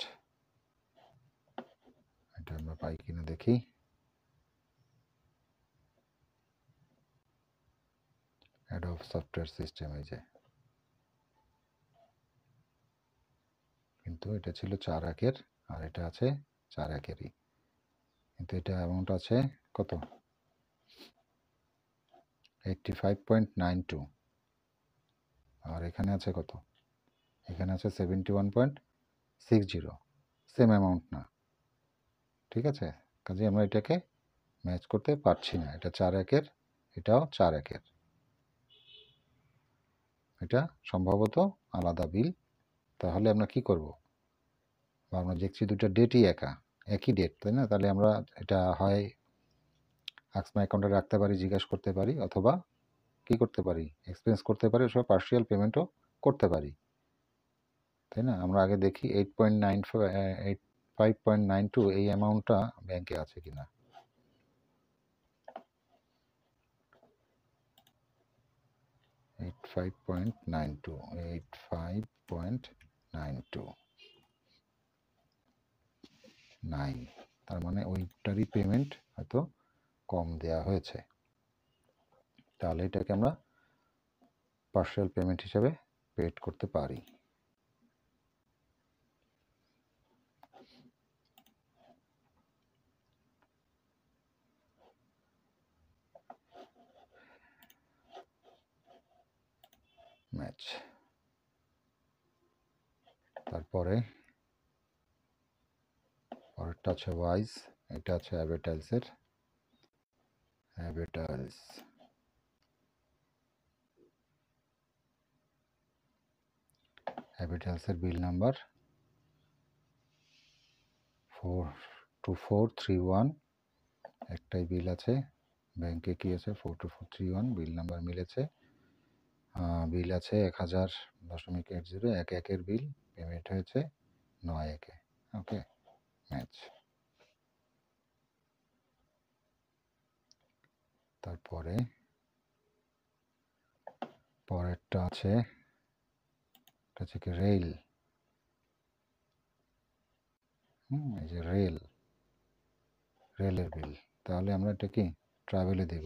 এটা আমরা পাই কিনা দেখি। অ্যাডোব সফটওয়্যার সিস্টেম, এই যে, কিন্তু এটা ছিল 4/1, আর এটা আছে 4/1-ই, কিন্তু এটা অ্যামাউন্ট আছে কত, 85.92, আর এখানে আছে কত, এখানে আছে 71.60, সেম অ্যামাউন্ট না, ঠিক আছে। কাজে আমরা এটাকে ম্যাচ করতে পারছি না, এটা 4/1-এর, এটাও 4/1-এর, এটা সম্ভবত আলাদা বিল। তাহলে আমরা কি করব, আমরা দেখছি দুটো ডেটই একই ডেট, তাই না? তাহলে আমরা এটা হয় আক্স মাই অ্যাকাউন্টে রাখতে পারি, জিজ্ঞাসা করতে পারি, অথবা কি করতে পারি, এক্সপেন্স করতে পারি, অথবা পার্শিয়াল পেমেন্টও করতে পারি, তাই না? আমরা আগে দেখি 85.92 এই অ্যামাউন্টটা ব্যাংকে আছে কিনা। 85.92 85.92 9, তার মানে ওইটারই পেমেন্ট হয়তো কম দেয়া হয়েছে, তাহলে এটাকে আমরা পার্শিয়াল পেমেন্ট হিসেবে পেড করতে পারি। ম্যাচ। তারপরে পরেরটা আছে ওয়াইজ, এটা আছে অ্যাভেটাইলসের। অ্যাভেটাইলস অ্যাভেটাইলসের বিল নাম্বার 42431, একটাই বিল আছে, ব্যাংকে কি আছে 42431, বিল নাম্বার মিলেছে, বিল আছে 1000.80, 1/1 বিল, পেমেন্ট হয়েছে 9/1। ওকে, ম্যাচ। তারপরে পরেরটা আছে, এটা হচ্ছে কি রেল। এই যে রেলের বিল, তাহলে আমরা এটা কি ট্রাভেলে দেব,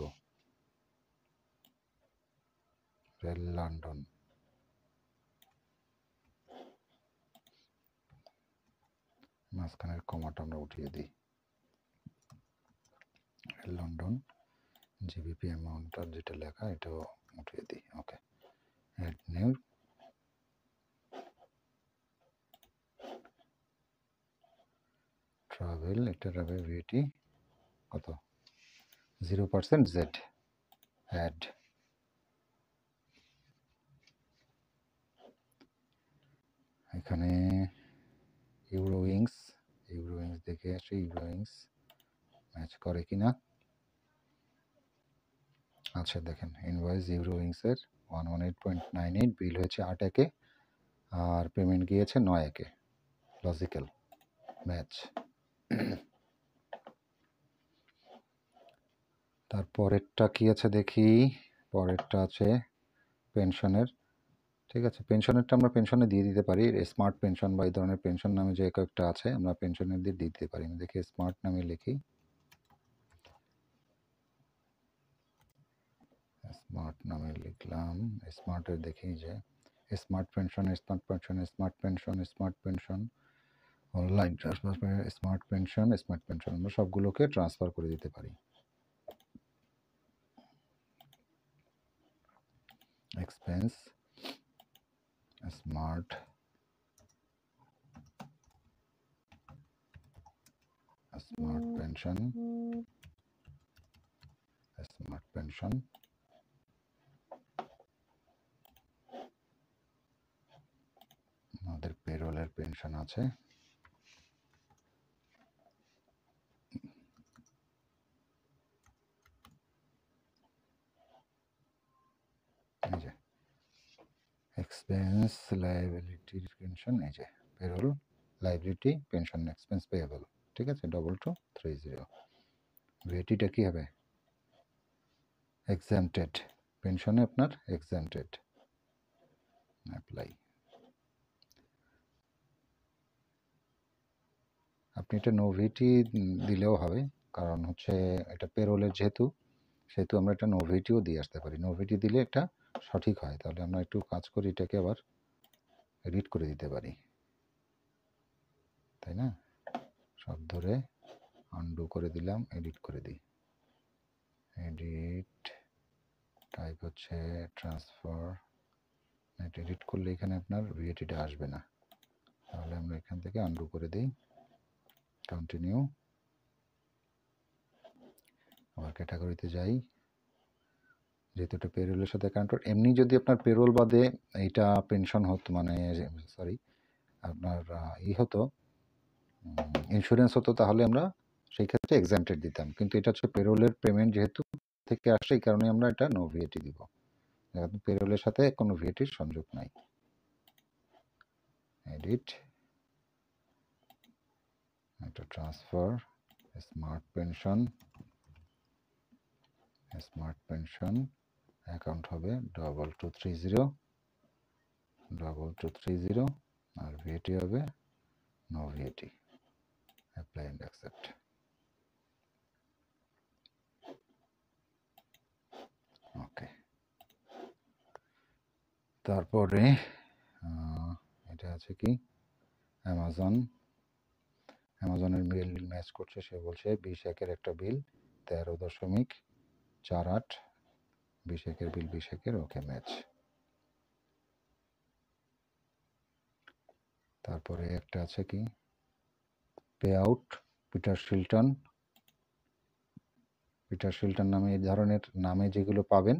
রেল লন্ডন। মাঝখানের কমাটা আমরা উঠিয়ে দিই, রেল লন্ডন, জিবিপি অ্যামাউন্টটা যেটা লেখা এটাও উঠিয়ে দিই। ওকে, অ্যাড নিউ, ট্রাভেল, এটার হবে ভিটি কত 0% জেড, অ্যাড। এখানে ইউরোউইংস দেখে আসি, ইউরোউইংস ম্যাচ করে কিনা। আচ্ছা দেখেন, ইনভয়েস ইউরোউইংসের 118.98, বিল হয়েছে 8/1, আর পেমেন্ট গিয়েছে 9/1, লজিক্যাল, ম্যাচ। তারপরেরটা কি আছে দেখি, পরেরটা আছে পেনশনের। ঠিক আছে, পেনশনেরটা আমরা পেনশনে দিয়ে দিতে পারি, স্মার্ট পেনশন বা এই ধরনের পেনশন নামে যে কয়েকটা আছে আমরা পেনশনের দিয়ে দিতে পারি। আমি দেখি স্মার্ট নামে লিখি, স্মার্ট নামে লিখলাম, স্মার্টের দেখি যে smart pension, smart pension, smart pension, smart pension, online transfer, smart pension, smart pension, আমরা সবগুলোকে ট্রান্সফার করে দিতে পারি। Expense smart pension, smart pension, আমাদের পেরোলের পেনশন আছে, এই যে এক্সপেন্স লায়াবিলিটি পেনশন, এই যে payroll liability pension expense payable. ঠিক আছে, 2230। ভিটিটা কি হবে এক্সামটেড, পেনশনে আপনার এক্সামটেড, অ্যাপ্লাই। আপনি এটা নো ভিটি দিলেও হবে, কারণ হচ্ছে এটা পেরোলের যেহেতু, সেহেতু আমরা এটা নো ভিটিও দিয়ে আসতে পারি। নো ভিটি দিলে এটা সঠিক হয়। তাহলে আমরা একটু কাজ করি, এটাকে আবার এডিট করে দিতে পারি, তাই না? সব ধরে আনডু করে দিলাম, এডিট করে দিই, এডিট টাইপ হচ্ছে ট্রান্সফার। এটা এডিট করলে এখানে আপনার ভিএটিটা আসবে না, তাহলে আমরা এখান থেকে আনডু করে দিই, কন্টিনিউ, আবার ক্যাটাগরিতে যাই। যেহেতু এটা পেরোলের সাথে কানেক্টেড, এমনি যদি আপনার পেরোল বাদে এইটা পেনশন হতো, মানে সরি আপনার হতো, ইন্স্যুরেন্স হতো, তাহলে আমরা সেই ক্ষেত্রে এক্সামটেড দিতাম। কিন্তু এটা হচ্ছে পেরোলের পেমেন্ট যেহেতু থেকে আসে, এই কারণে আমরা এটা নো ভিএটি দিব। পেরোলের সাথে কোনো ভিএটির সংযোগ নাই। এডিট, এটা ট্রান্সফার স্মার্ট পেনশন, অ্যাকাউন্ট হবে 2230 আর ভিএটি হবে no VAT. Apply and accept. Okay, তারপরে এটা আছে কি অ্যামাজনের বিল ম্যাচ করছে। সে বলছে 20/1 একটা বিল 13.48, 20/1 বিল 20/1, ওকে ম্যাচ। তারপরে একটা আছে কি পে আউট পিটার শিল্টন নামে এই ধরনের নামে যেগুলো পাবেন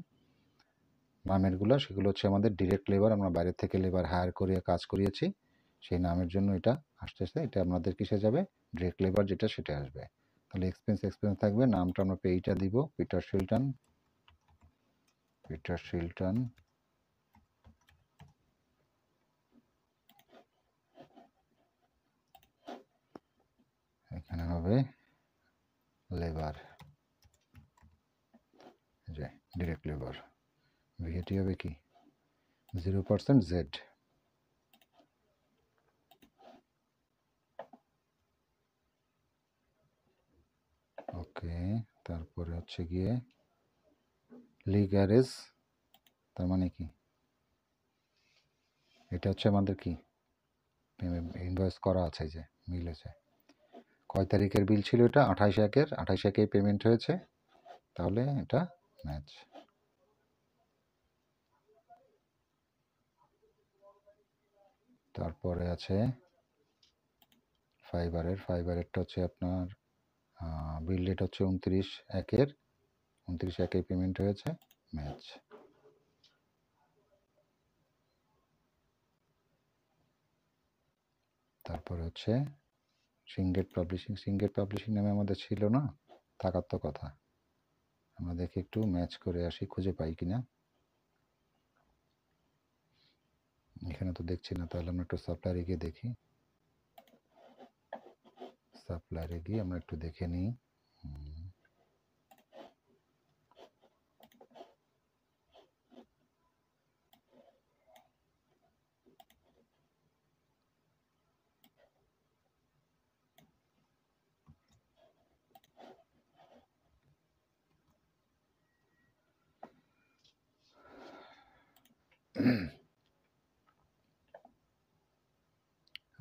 নামেরগুলো, সেগুলো হচ্ছে আমাদের ডিরেক্ট লেবার, আমরা বাইরে থেকে লেবার হায়ার করিয়ে কাজ করিয়েছি, সেই নামের জন্য এটা আসতেছে। এটা আপনাদের কিসে যাবে? ডিরেক্ট লেবার যেটা সেটা আসবে। তাহলে এক্সপেন্স থাকবে, নামটা আমরা পেইটা দিব পিটার শিল্টন। এখানে হবে লেবার, যে ডিরেক্ট লেবার। ভিএটি হবে কি 0% জেড। ওকে, তারপরে হচ্ছে গিয়ে লিগ অ্যারেজ, তার মানে কি এটা হচ্ছে আমাদের কি ইনভয়েস করা আছে, যে মিল আছে। কয় তারিখের বিল ছিল এটা? 28/1, 28/1 পেমেন্ট হয়েছে, তাহলে এটা ম্যাচ। তারপরে আছে ফাইবারেরটা হচ্ছে আপনার বিল ডেট হচ্ছে 29/1 পেমেন্ট হয়েছে, ম্যাচ। তারপরে হচ্ছে সিংগেট পাবলিশিং নামে আমাদের ছিল না, থাকার তো কথা। আমরা দেখি একটু ম্যাচ করে আসি, খুঁজে পাই কিনা। এখানে তো দেখছি না, তাহলে আমরা একটু সাপ্লায়ারে গিয়ে দেখি। সাপ্লায়ারে গিয়ে আমরা একটু দেখে নিই।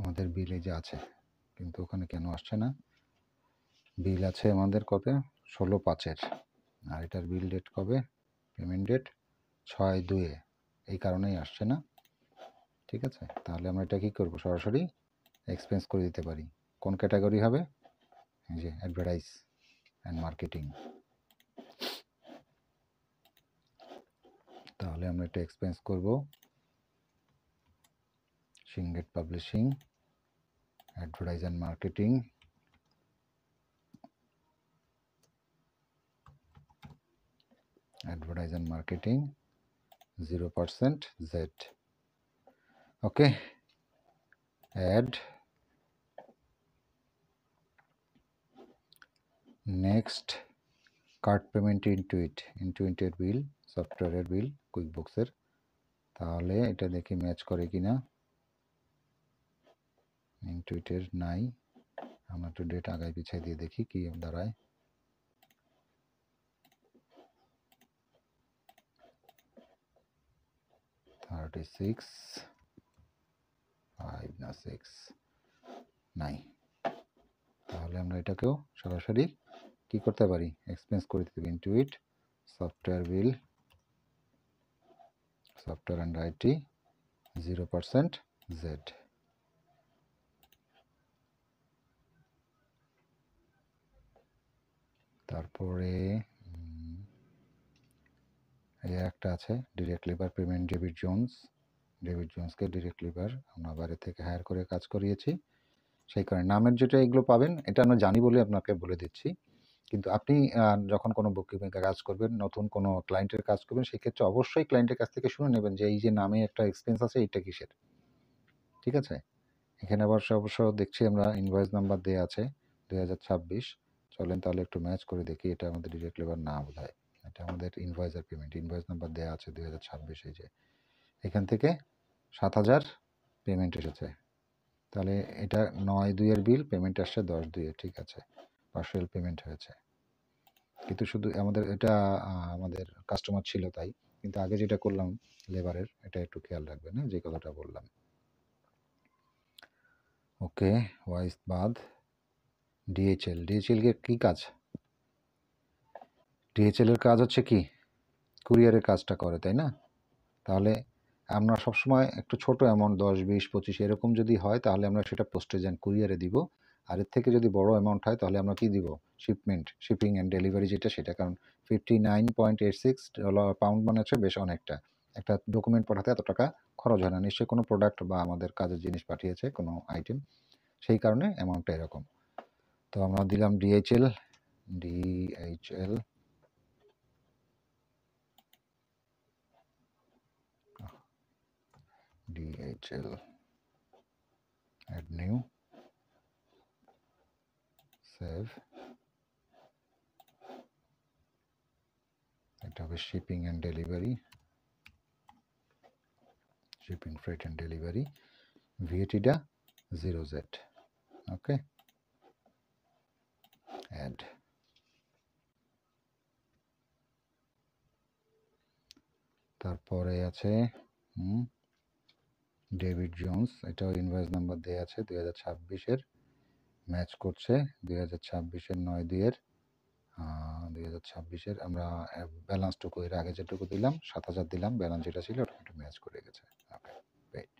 আমাদের বিল এই যে আছে, কিন্তু ওখানে কেন আসছে না? বিল আছে আমাদের কবে? 16/5, আর এটার বিল ডেট কবে? পেমেন্ট ডেট 6/2, এই কারণেই আসছে না। ঠিক আছে, তাহলে আমরা এটা কি করব? সরাসরি এক্সপেন্স করে দিতে পারি। কোন ক্যাটাগরি হবে? এই যে অ্যাডভার্টাইজ অ্যান্ড মার্কেটিং। তাহলে আমরা এটা এক্সপেন্স করব সিংগেট publishing, advertise and marketing, advertise and marketing 0% Z. Okay, add next card payment into এর বিল, সফটওয়্যারের বিল, কুইকবুকসের। তাহলে এটা দেখি ম্যাচ করে কিনা। ইনটুইটের নাই, আমরা একটু ডেট আগায় পিছাই দিয়ে দেখি কি দাঁড়ায়। নাই। তাহলে আমরা এটাকেও সরাসরি কি করতে পারি? এক্সপেন্স করে দিতে পারি। Intuit software bill, software and IT 0% Z। তারপরে এই একটা আছে ডিরেক্ট লেবার পেমেন্ট, ডেভিড জোন্সকে ডিরেক্ট লেবার আমরা বাইরে থেকে হায়ার করে কাজ করিয়েছি, সেই কারণে নামের যেটা এগুলো পাবেন, এটা আমরা জানি বলে আপনাকে বলে দিচ্ছি। কিন্তু আপনি যখন কোনো বুককিপিংয়ের কাজ করবেন, নতুন কোনো ক্লায়েন্টের কাজ করবেন, সেক্ষেত্রে অবশ্যই ক্লায়েন্টের কাছ থেকে শুনে নেবেন যে এই যে নামে একটা এক্সপেন্স আছে, এইটা কিসের। ঠিক আছে, এখানে আবার অবশ্য দেখছি আমরা ইনভয়েস নাম্বার দেওয়া আছে 2026। চলেন তাহলে একটু ম্যাচ করে দেখি, এটা আমাদের ডিরেক্ট লেবার না বোধহয়। এটা আমাদের ইনভয়েসের পেমেন্ট, ইনভয়েস নাম্বার দেওয়া আছে 2026, এই যে এখান থেকে 7,000 পেমেন্ট এসেছে। তাহলে এটা 9/2 বিল, পেমেন্ট আসছে 10/2, ঠিক আছে, পার্সিয়াল পেমেন্ট হয়েছে। কিন্তু শুধু আমাদের এটা আমাদের কাস্টমার ছিল তাই, কিন্তু আগে যেটা করলাম লেবারের, এটা একটু খেয়াল রাখবেন, হ্যাঁ, যে কথাটা বললাম। ওকে, ওয়াইস বাদ। ডিএইচএল, ডিএইচএল এর কি কাজ? ডিএইচএল এর কাজ হচ্ছে কি, কুরিয়ারের কাজটা করে, তাই না? তাহলে আমরা সবসময় একটু ছোট অ্যামাউন্ট 10, 20, 25 এরকম যদি হয় তাহলে আমরা সেটা পোস্টেজ অ্যান্ড কুরিয়ারে দিব। আর এর থেকে যদি বড় অ্যামাউন্ট হয় তাহলে আমরা কি দিব, শিপমেন্ট, শিপিং অ্যান্ড ডেলিভারি যেটা সেটা। কারণ $59.86 পাউন্ড মানে হচ্ছে বেশ অনেকটা। একটা ডকুমেন্ট পাঠাতে এত টাকা খরচ হয় না, নিশ্চয়ই কোনো প্রোডাক্ট বা আমাদের কাজের জিনিস পাঠিয়েছে, কোনো আইটেম, সেই কারণে অ্যামাউন্টটা এরকম। তো আমরা দিলাম DHL, DHL DHL add new, save, এটা হবে shipping and delivery, shipping, freight and delivery, ভিএটিটা 0Z, ওকে, অ্যাড। তারপরে আছে ডেভিড জোন্স, এটাও ইনভয়েস নাম্বার দেওয়া আছে 2026-এর, ম্যাচ করছে 2026-এর 9/2, 2026-এর। আমরা ব্যালেন্সটুকু এর আগে যেটুকু দিলাম 7,000 দিলাম, ব্যালেন্স যেটা ছিল ওটা একটু ম্যাচ করে গেছে, ওকে, রাইট।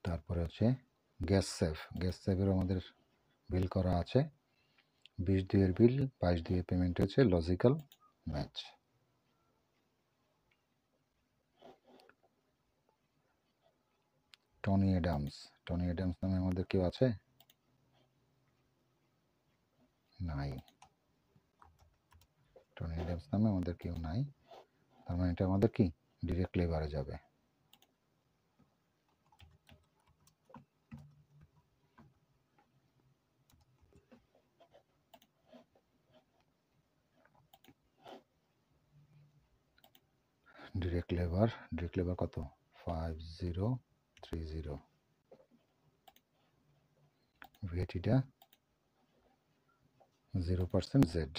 তারপরে হচ্ছে গ্যাস সেভ, গ্যাস সেভেরও আমাদের বিল করা আছে, 20/2 বিল, 22/2 পেমেন্ট হয়েছে, logical match. Tony Adams, Tony Adams নামে আমাদের কেউ আছে? নাই, টনি অ্যাডামস নামে আমাদের কেউ নাই। তার মানে এটা আমাদের কি ডিরেক্ট লেবারে যাবে। ডিরেক্ট লেবার কত? 5030। ভিএটিটা 0% জেড।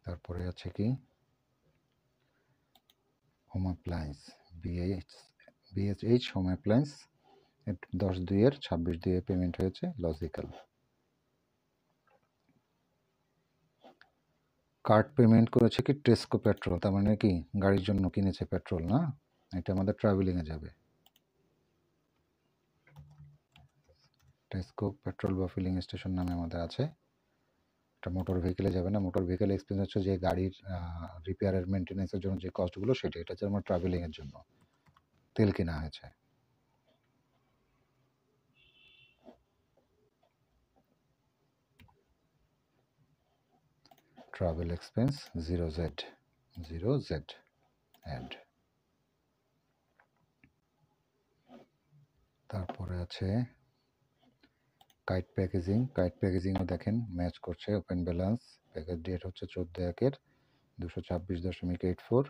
তারপরে আছে কি home appliance, BH home appliance, 10/2-এর 26/2 পেমেন্ট হয়েছে, লজিক্যাল। কার্ড পেমেন্ট করেছে কি টেস্কো পেট্রোল, তার মানে কি গাড়ির জন্য কিনেছে পেট্রোল, না? এটা আমাদের ট্রাভেলিংয়ে যাবে। টেস্কো পেট্রোল বা ফিলিং স্টেশন নামে আমাদের আছে। এটা মোটর ভেহিকেলে যাবে না, মোটর ভেহিকেল এক্সপেন্স হচ্ছে যে গাড়ির রিপেয়ারের মেনটেন্যান্সের জন্য যে কস্টগুলো, সেটা এটা হচ্ছে আমার ট্রাভেলিংয়ের জন্য তেল কেনা হয়েছে। Travel expense 0Z add. তারপরে আছে কাইট প্যাকেজিং, কাইট প্যাকেজিংও দেখেন ম্যাচ করছে, ওপেন ব্যালেন্স, প্যাকেজ ডেট হচ্ছে 14/1, 226.84,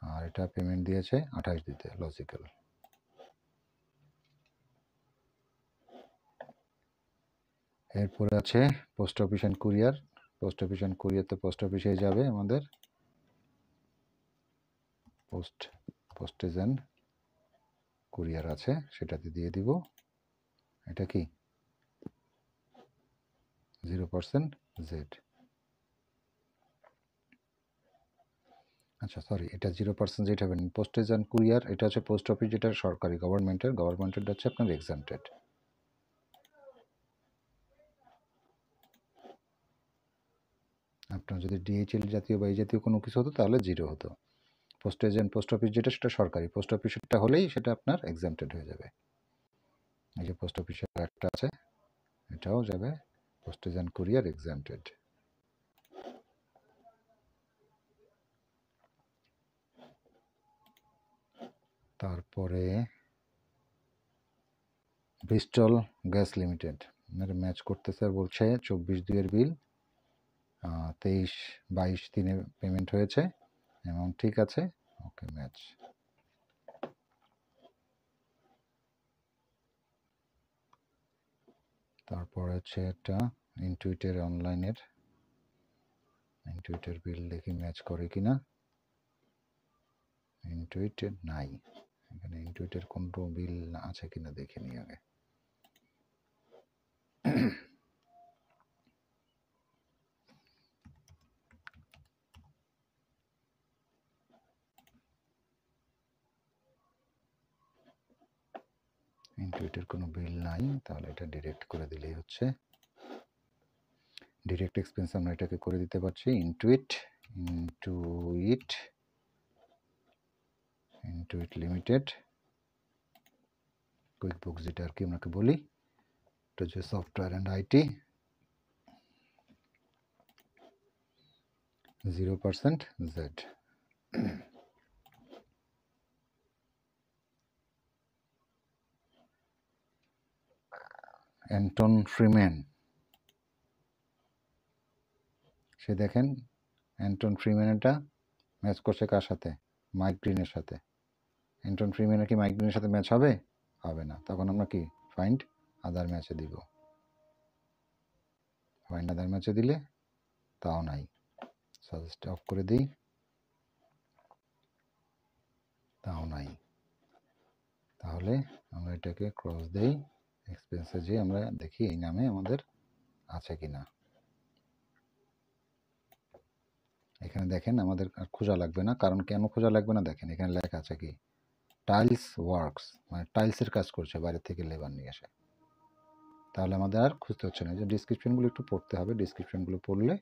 আর এটা পেমেন্ট দিয়েছে 28 দিতে, লজিক্যাল। এরপরে আছে post office and courier, post office and courier তো পোস্ট অফিসে যাবে আমাদের, পোস্টেজ অ্যান্ড কুরিয়ার আছে, সেটাতে দিয়ে দিব। এটা কি 0% জেড। আচ্ছা সরি, এটা 0% জেড হবে না, পোস্টেজ অ্যান্ড কুরিয়ার এটা হচ্ছে পোস্ট অফিস, যেটা সরকারি গভর্নমেন্টের হচ্ছে আপনার এক্সাম্পটেড। আপনার যদি ডিএইচএল জাতীয় বা এই জাতীয় কোনো কিছু হতো তাহলে 0 হতো। পোস্টেজ অ্যান্ড পোস্ট অফিস যেটা সেটা সরকারি, পোস্ট অফিসটা হলেই সেটা আপনার এক্সাম্পটেড হয়ে যাবে। এই যে পোস্ট অফিসের একটা আছে, এটাও যাবে, পোস্টেজ অ্যান্ড কুরিয়ার এক্সাম্পটেড। তারপরে ব্রিস্টল গ্যাস লিমিটেড ম্যাচ করতেছে আর বলছে 24/2 বিল, 23/22/3 পেমেন্ট হয়েছে, অ্যামাউন্ট ঠিক আছে, ওকে ম্যাচ। তারপর হচ্ছে একটা ইনটুইটের অনলাইনের ইনটুইটের বিল দেখি ম্যাচ করে কিনা। ইনটুইটের নাই, এখানে ইনটুইটের কোনো বিল আছে কিনা দেখে নিই আগে। ইনটুইটের কোনো বিল নাই, তাহলে এটা ডিরেক্ট করে দিলেই হচ্ছে। ডিরেক্ট এক্সপেন্স আমরা এটাকে করে দিতে পারছি ইনটুইট লিমিটেড কুইকবুক, যেটা আর কি আপনাকে বলি, এটা হচ্ছে software and IT, 0% Z. Anton Freeman, সে দেখেন অ্যান্টন ফ্রিম্যান এটা ম্যাচ করছে কার সাথে? মাইক গ্রিনের সাথে। অ্যান্টন ফ্রিম্যানের কি মাইক গ্রিনের সাথে ম্যাচ হবে? হবে না। তখন আমরা কি ফাইন্ড আদার ম্যাচে দিব। ফাইন্ড আদার ম্যাচে দিলে তাও নাই, সাজেস্ট অফ করে দিই, তাও নাই। তাহলে আমরা এটাকে ক্রস দেই, এক্সপেন্সে যে আমরা দেখি এই নামে আমাদের আছে কিনা। এখানে দেখেন আমাদের আর খোঁজা লাগবে না, কারণ কেন খোঁজা লাগবে না দেখেন এখানে লেখা আছে কি টাইলস ওয়ার্কস, মানে টাইলসের কাজ করছে বাইরে থেকে লেবার নিয়ে আসে। তাহলে আমাদের আর খুঁজতে হচ্ছে না, যে ডিসক্রিপশনগুলো একটু পড়তে হবে, ডিসক্রিপশনগুলো পড়লে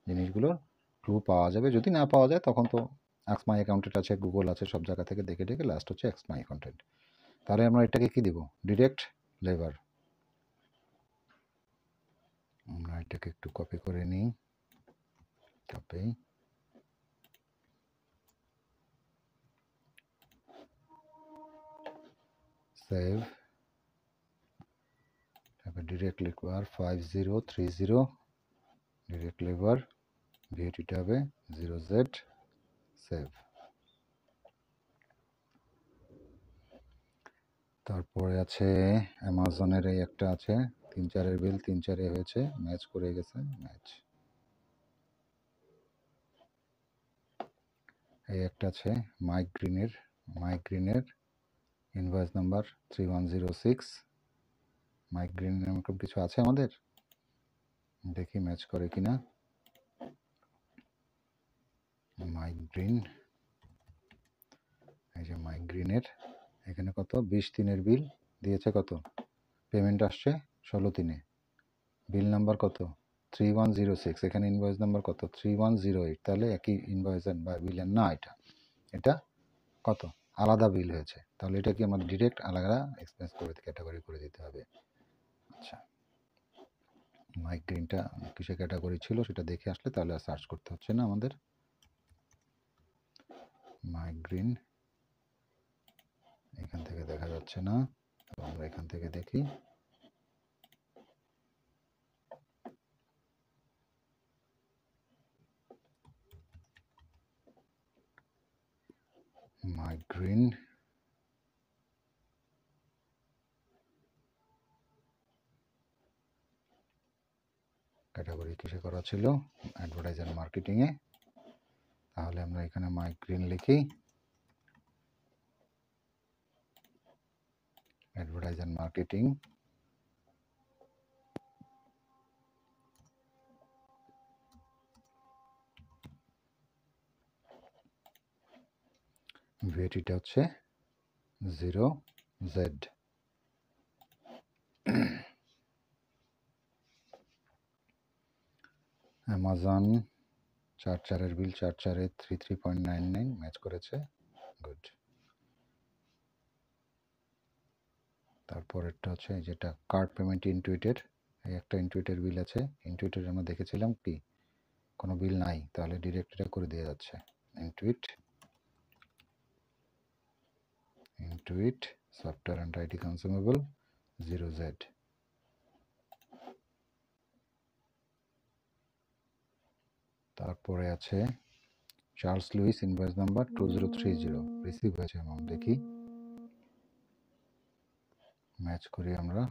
জিনিসগুলোর ক্লু পাওয়া যাবে। যদি না পাওয়া যায় তখন তো আক্স মাই অ্যাকাউন্টেন্ট আছে, গুগল আছে, সব জায়গা থেকে দেখে দেখে লাস্ট হচ্ছে আক্স মাই অ্যাকাউন্টেন্ট। তাহলে আমরা এটাকে কি দিব? Direct labour. আমরা এটাকে একটু কপি করে নিই, কপি, সেভ, তারপর ডিরেক্ট লেবার 5030, ডিরেক্ট লেবার ভিএটিটা হবে 0Z, সেভ। তারপরে আছে অ্যামাজনের এই একটা আছে 3-4 বিল, 3-4 হয়েছে, ম্যাচ করে গেছে, ম্যাচ। এই একটা আছে মাইক গ্রিনের ইনভয়েস নাম্বার 3106। মাইক গ্রিন এরকম কিছু আছে আমাদের, দেখি ম্যাচ করে কিনা। মাইক গ্রিন, এই যে মাইক গ্রিনের এখানে কত 20/3 বিল দিয়েছে, কত পেমেন্ট আসছে 16/3, বিল নাম্বার কত 3106, এখানে ইনভয়েস নাম্বার কত 3108, তাহলে একই ইনভয়েসের বা বিলের না, এটা কত আলাদা বিল হয়েছে। তাহলে এটা কি আমার ডিরেক্ট আলাদা এক্সপেন্স করে ক্যাটাগরি করে দিতে হবে। আচ্ছা, মাইক গ্রিনটা কিসে ক্যাটাগরি ছিল সেটা দেখে আসলে তাহলে আর সার্চ করতে হচ্ছে না আমাদের। মাইক গ্রিন এখান থেকে দেখা যাচ্ছে না, আমরা এখান থেকে দেখি। মাইক গ্রিন ক্যাটাগরি কিসে করা ছিল? অ্যাডভার্টাইজার মার্কেটিংয়ে। তাহলে আমরা এখানে মাইক গ্রিন লিখি, অ্যাডভার্টাইজার মার্কেটিং, ভিএটিটা হচ্ছে 0Z। অ্যামাজন 4/4 বিল 4/4 33.99 ম্যাচ করেছে, গুড। তারপরেরটা হচ্ছে যেটা কার্ড পেমেন্ট ইনটুইটের, এই একটা ইনটুইটের বিল আছে, ইনটুইটের আমরা দেখেছিলাম কি কোনো বিল নাই, তাহলে ডিরেক্ট এটা করে দেওয়া যাচ্ছে Intuit software and IT consumable 0Z। তারপরে আছে Charles Lewis invoice number 2030 receive হয়েছে অ্যামাউন্ট, দেখি ম্যাচ করি আমরা।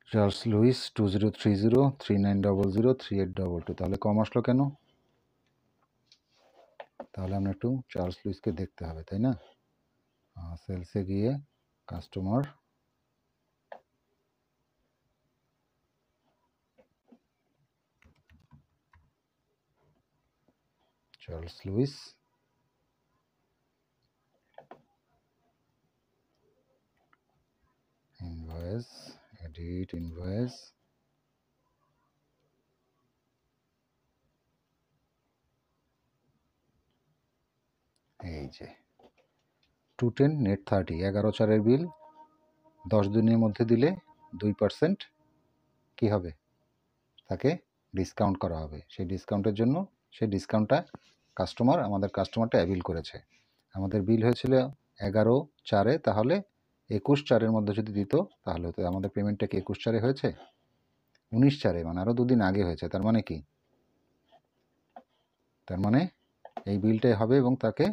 চার্লস লুইস 2030 3900 3822, তাহলে কম আসলো কেন? তাহলে আমরা একটু চার্লস লুইসকে দেখতে হবে, তাই না? সেলসে গিয়ে customer Charles Lewis, invoice, edit invoice, এই যে 210 নেট 30, 11/4 বিল 10 দিনের মধ্যে দিলে 2% কি হবে, তাকে ডিসকাউন্ট করা হবে। সেই ডিসকাউন্টের জন্য সেই ডিসকাউন্টটা আমাদের কাস্টমারটা অ্যাভিল করেছে। আমাদের বিল হয়েছিল 11/4, তাহলে 21/4 মধ্যে যদি দিত তাহলে হতো। আমাদের পেমেন্টটা কি 21/4 হয়েছে? 19/4, মানে আরও 2 দিন আগে হয়েছে। তার মানে কি? তার মানে এই বিলটাই হবে এবং তাকে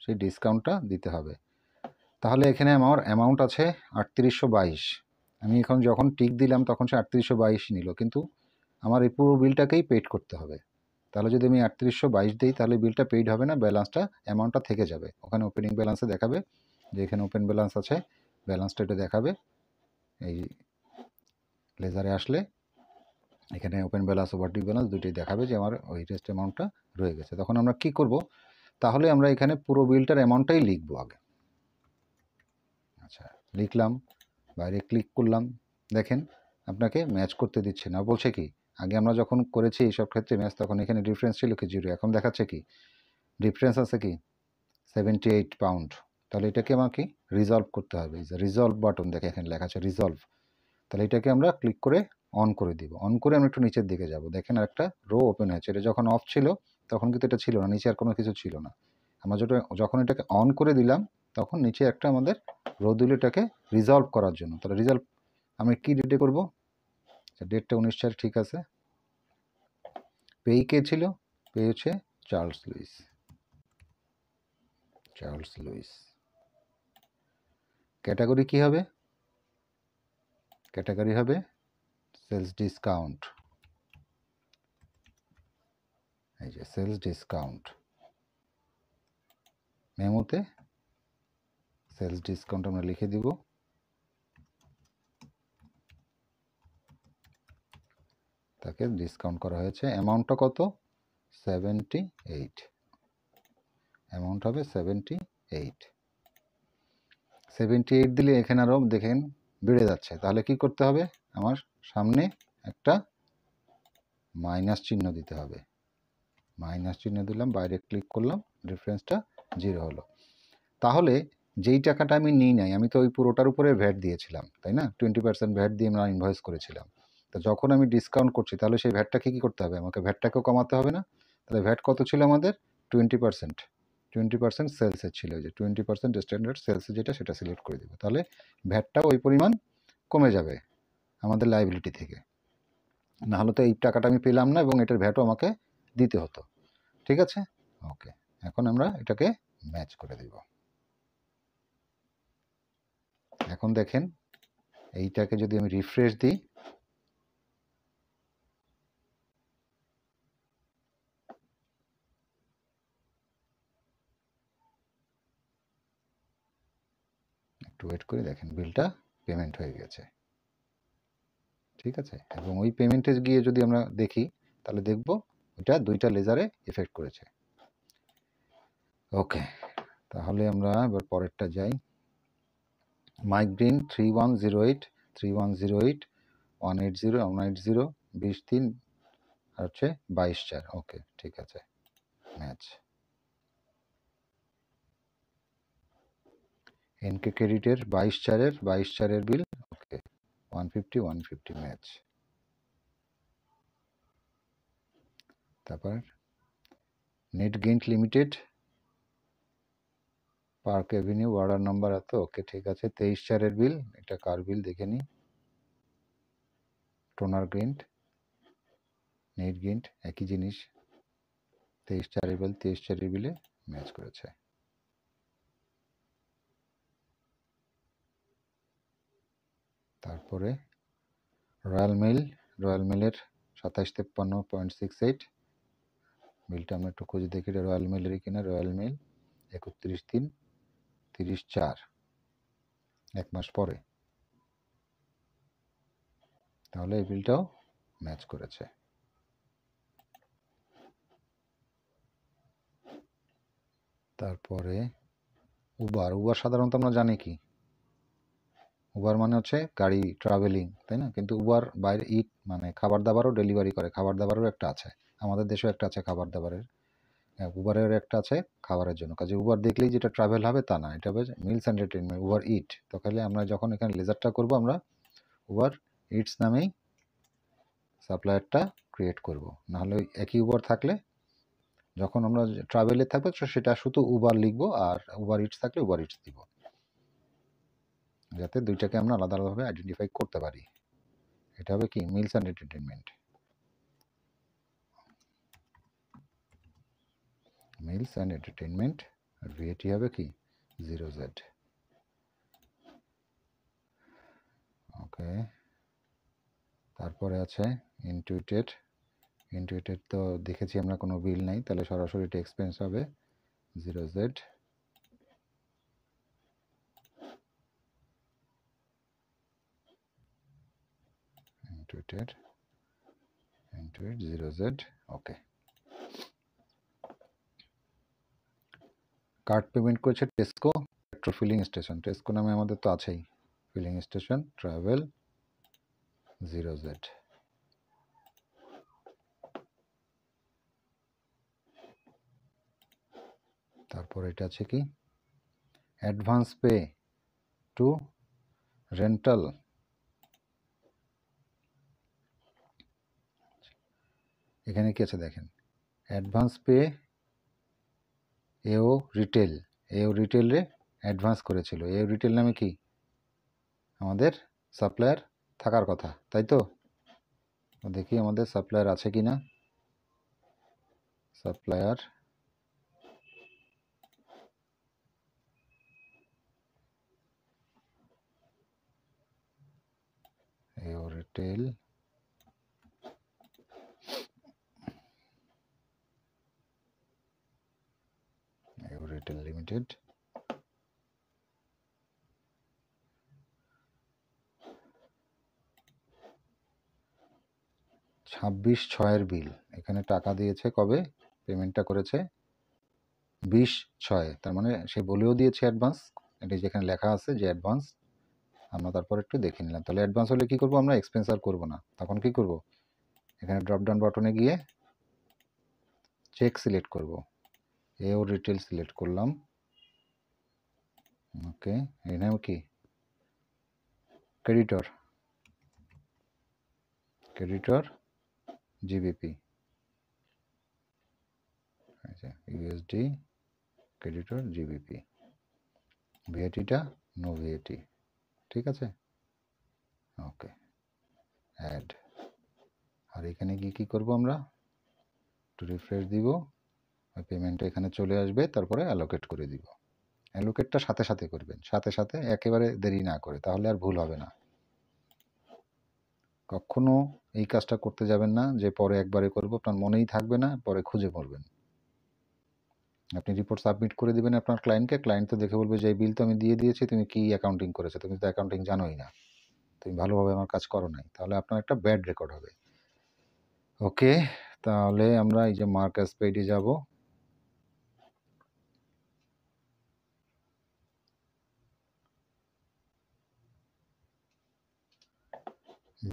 সেই ডিসকাউন্টটা দিতে হবে। তাহলে এখানে আমার অ্যামাউন্ট আছে 3822। আমি এখন যখন টিক দিলাম তখন সে 3822 নিল, কিন্তু আমার এই পুরো বিলটাকেই পেইড করতে হবে। তাহলে যদি আমি 3822 দিই তাহলে বিলটা পেইড হবে না, ব্যালেন্সটা অ্যামাউন্টটা থেকে যাবে। ওখানে ওপেনিং ব্যালেন্সে দেখাবে যে এখানে ওপেন ব্যালেন্স আছে, ব্যালেন্সটা এটা দেখাবে। এই লেজারে আসলে এখানে ওপেন ব্যালেন্স ওভারডিউ ব্যালেন্স দুটোই দেখাবে যে আমার ওই রেস্ট অ্যামাউন্টটা রয়ে গেছে। তখন আমরা কি করব, তাহলে আমরা এখানে পুরো বিলটার অ্যামাউন্টটাই লিখবো আগে। আচ্ছা, লিখলাম, বাইরে ক্লিক করলাম, দেখেন আপনাকে ম্যাচ করতে দিচ্ছে না। বলছে কি, আগে আমরা যখন করেছি এইসব ক্ষেত্রে ম্যাচ, তখন এখানে ডিফারেন্স ছিল কি 0, এখন দেখাচ্ছে কি ডিফারেন্স আছে কি 78 পাউন্ড। তাহলে এটাকে আমাকে রিজলভ করতে হবে। এই যে রিজলভ বাটন দেখে এখানে লেখা আছে রিজলভ, তাহলে এটাকে আমরা ক্লিক করে অন করে দিব। অন করে আমরা একটু নিচের দিকে যাব, দেখেন আর একটা রো ওপেন হয়েছে। এটা যখন অফ ছিল তখন কিন্তু এটা ছিল না, নিচে আর কোনো কিছু ছিল না। আমরা যখন এটাকে অন করে দিলাম তখন নিচে একটা আমাদের রো দিল এটাকে রিজলভ করার জন্য। তাহলে রিজলভ আমি কি ডেটে করব? ডেটটা 19/4 ঠিক আছে। পেই কে ছিল? পে হচ্ছে Charles Lewis. Charles Lewis. Category কি হবে? ক্যাটাগরি হবে সেলস ডিসকাউন্ট। এই যে সেলস ডিসকাউন্ট, মেমোতে সেলস ডিসকাউন্ট আমরা লিখে দিব। তাকে ডিসকাউন্ট করা হয়েছে। অ্যামাউন্টটা কত? 78। অ্যামাউন্ট হবে 78। 78 দিলে এখানে আরও দেখেন বেড়ে যাচ্ছে। তাহলে কি করতে হবে, আমার সামনে একটা মাইনাস চিহ্ন দিতে হবে। মাইনাস চিহ্ন দিলাম, বাইরে ক্লিক করলাম, ডিফারেন্সটা 0 হলো। তাহলে যেই টাকাটা আমি নিই নাই, আমি তো ওই পুরোটার উপরে ভ্যাট দিয়েছিলাম, তাই না? 20% ভ্যাট দিয়ে আমরা ইনভয়েস করেছিলাম। তো যখন আমি ডিসকাউন্ট করছি তাহলে সেই ভ্যাটটাকে কী করতে হবে, আমাকে ভ্যাটটাকেও কমাতে হবে না? তাহলে ভ্যাট কত ছিল আমাদের? 20%। 20% সেলসের ছিল, যে 20% স্ট্যান্ডার্ড সেলসে যেটা, সেটা সিলেক্ট করে দেবো। তাহলে ভ্যাটটাও ওই পরিমাণ কমে যাবে আমাদের লাইবিলিটি থেকে। না হলে তো এই টাকাটা আমি পেলাম না এবং এটার ভ্যাটও আমাকে দিতে হতো। ঠিক আছে, ওকে। এখন আমরা এটাকে ম্যাচ করে দেব। এখন দেখেন এইটাকে যদি আমি রিফ্রেশ দিই, একটু ওয়েট করে দেখেন বিলটা পেমেন্ট হয়ে গেছে। ঠিক আছে, এবং ওই পেমেন্টে গিয়ে যদি আমরা দেখি তাহলে দেখব ওইটা 2টা লেজারে এফেক্ট করেছে। ওকে, তাহলে আমরা এবার পরেরটা যাই। মাইগ্রিন 3108 3108 180 180 23 আর হচ্ছে 22/4। ওকে, ঠিক আছে, ম্যাচ। এনকে ক্রেডিটের 22/4 বিল, ওকে, 150 ম্যাচ। তারপর নেট গেইন্ট limited park avenue order number এত, ওকে ঠিক আছে। 23/4 বিল, এটা কার বিল দেখে নিই। টোনার গ্রিন্ট, নেট গ্রিন্ট একই জিনিস। 23/4 বিল, 23/4 বিলে ম্যাচ করেছে। তারপরে রয়্যাল মেলের 2753.68 বিলটা আমরা একটু খুঁজে দেখি রয়্যাল মেলেরই কিনা। রয়্যাল মেল 31/3/30/4, 1 মাস পরে, তাহলে এই বিলটাও ম্যাচ করেছে। তারপরে উবার সাধারণত আমরা জানি কি, উবার মানে হচ্ছে গাড়ি ট্রাভেলিং, তাই না? কিন্তু উবার বাইরে ইট মানে খাবার দাবারও ডেলিভারি করে, খাবার দাবারেরও একটা আছে, আমাদের দেশেও একটা আছে খাবার দাবারের। উবারের একটা আছে খাবারের জন্য। কাজে উবার দেখলেই যেটা ট্রাভেল হবে তা না, এটা হবে মিলস এন্টারটেনমেন্ট, উবার ইট। তো তাহলে আমরা যখন এখানে লেজারটা করব, আমরা উবার ইটস নামেই সাপ্লায়ারটা ক্রিয়েট করব। নাহলে ওই একই উবার থাকলে যখন আমরা ট্রাভেলে থাকবো সেটা শুধু উবার লিখবো, আর উবার ইটস থাকলে উবার ইটস দিব, যাতে দুইটাকে আমরা আলাদা আলাদাভাবে আইডেন্টিফাই করতে পারি। এটা হবে কি meals and entertainment, meals and entertainment. আর ভিএটি হবে কি 0Z। ওকে, তারপরে আছে ইনটুইটেড তো দেখেছি আমরা কোনো বিল নাই, তাহলে সরাসরি এটা এক্সপেন্স হবে 0Z। Intuit 0Z। ওকে, কার্ড পেমেন্ট করেছে Tesco petrol filling station, Tesco নামে আমাদের তো আছেই ফিলিং স্টেশন, ট্রাভেল 0Z। তারপর এটা আছে কি অ্যাডভান্স পে টু রেন্টাল, এখানে কি আছে দেখেন, অ্যাডভান্স পে এও রিটেলে অ্যাডভান্স করেছিল। এও রিটেল নামে কি আমাদের সাপ্লায়ার থাকার কথা, তাই তো? দেখি আমাদের সাপ্লায়ার আছে কি না। সাপ্লায়ার এও রিটেল, লিমিটেড। ছাব্বিশ 6 বিল, এখানে টাকা দিয়েছে কবে, পেমেন্টটা করেছে 20/6, তার মানে সে বলেও দিয়েছে অ্যাডভান্স, এটা যেখানে লেখা আছে যে অ্যাডভান্স। আমরা তারপর একটু দেখে নিলাম, তাহলে অ্যাডভান্স হলে কি করব, আমরা এক্সপেন্স আর করবো না। তখন কি করব, এখানে ড্রপ ডাউন বাটনে গিয়ে চেক সিলেক্ট করব, এও রিটেল সিলেক্ট করলাম। ওকে, এই নাম কি creditor GBP, USD creditor GBP, ভিএটিটা নো ভিএটি, ঠিক আছে। ওকে, অ্যাড। আর এখানে গিয়ে কী করবো, আমরা একটু রিফ্রেশ দিব, পেমেন্টটা এখানে চলে আসবে, তারপরে অ্যালোকেট করে দিব। অ্যালোকেটটা সাথে সাথে করবেন, সাথে একেবারে দেরি না করে, তাহলে আর ভুল হবে না। কখনো এই কাজটা করতে যাবেন না যে পরে একবারে করব, আপনার মনেই থাকবে না, পরে খুঁজে পড়বেন। আপনি রিপোর্ট সাবমিট করে দিবেন আপনার ক্লায়েন্টকে, ক্লায়েন্ট তো দেখে বলবে যে এই বিল তো আমি দিয়ে দিয়েছি, তুমি কি অ্যাকাউন্টিং করেছো, তুমি তো অ্যাকাউন্টিং জানোই না, তুমি ভালোভাবে আমার কাজ করো নাই, তাহলে আপনার একটা ব্যাড রেকর্ড হবে। ওকে, তাহলে আমরা এই যে মার্ক অ্যাজ পেইডে যাব,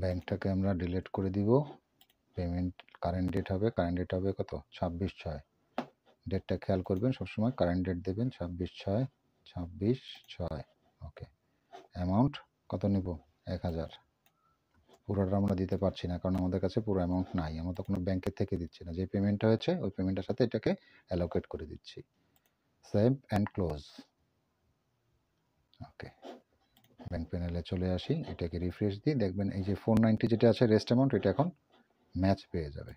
ব্যাংকটাকে আমরা ডিলিট করে দিব, পেমেন্ট কারেন্ট ডেট হবে কত 26/6, ডেটটা খেয়াল করবেন সবসময়, কারেন্ট ডেট দেবেন 26/6। ওকে, অ্যামাউন্ট কত নিব 1000, পুরোটা আমরা দিতে পারছি না কারণ আমাদের কাছে পুরো অ্যামাউন্ট নাই, আমরা তো কোনো ব্যাংকের থেকে দিচ্ছি না, যে পেমেন্টটা হয়েছে ওই পেমেন্টের সাথে এটাকে অ্যালোকেট করে দিচ্ছি। Save and close. Okay, bank প্যানেলে চলে আসি, এটাকে রিফ্রেশ দিই, দেখবেন এই যে 490 যেটা আছে রেস্ট অ্যামাউন্ট, এটা এখন ম্যাচ পেয়ে যাবে।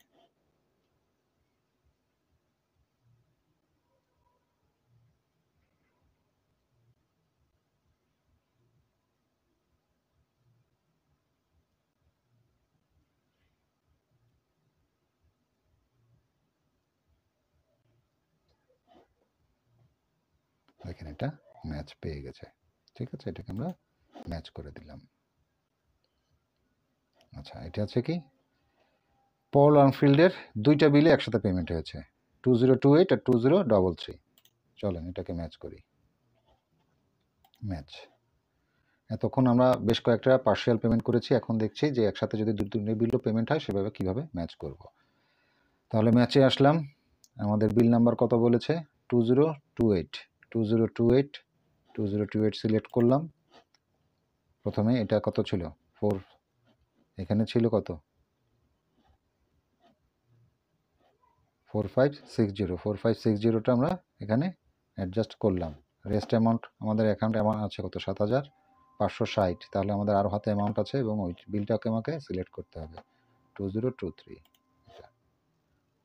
দেখেন এটা ম্যাচ পেয়ে গেছে। ঠিক আছে, এটাকে আমরা ম্যাচ করে দিলাম। আচ্ছা, এটা আছে কি পল আনফিল্ডের দুইটা বিলে একসাথে পেমেন্ট হয়েছে, 2028 আর 2033। চলেন এটাকে ম্যাচ করি। ম্যাচ। এতক্ষণ আমরা বেশ কয়েকটা পার্শিয়াল পেমেন্ট করেছি, এখন দেখছি যে একসাথে যদি দুটো বিলও পেমেন্ট হয় সেভাবে কিভাবে ম্যাচ করব। তাহলে ম্যাচে আসলাম, আমাদের বিল নাম্বার কত বলেছে 2028, 2028, 2028 সিলেক্ট করলাম। প্রথমে এটা কত ছিল 4, এখানে ছিল কত 4560, 4560টা আমরা এখানে অ্যাডজাস্ট করলাম। রেস্ট অ্যামাউন্ট আমাদের অ্যাকাউন্ট অ্যামাউন্ট আছে কত 7560, তাহলে আমাদের আরও হাতে অ্যামাউন্ট আছে এবং ওই বিলটাকে আমাকে সিলেক্ট করতে হবে 2023।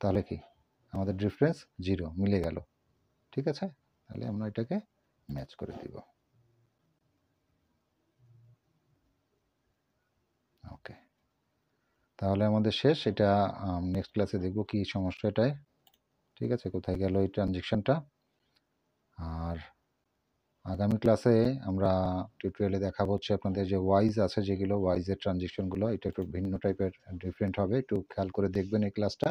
তাহলে কি আমাদের ডিফারেন্স 0 মিলে গেল। ঠিক আছে, তাহলে আমরা এটাকে ম্যাচ করে দিব। ওকে, তাহলে আমাদের শেষ। এটা নেক্সট ক্লাসে দেখব কি সমস্যা এটায়। ঠিক আছে, কোথায় গেল এই ট্রানজেকশনটা। আর আগামী ক্লাসে আমরা টিউটোরিয়ালে দেখাবো হচ্ছে আপনাদের যে ওয়াইজ আছে, যেগুলো ওয়াইজের ট্রানজেকশনগুলো, এটা একটু ভিন্ন টাইপের ডিফারেন্ট হবে, একটু খেয়াল করে দেখবেন এই ক্লাসটা।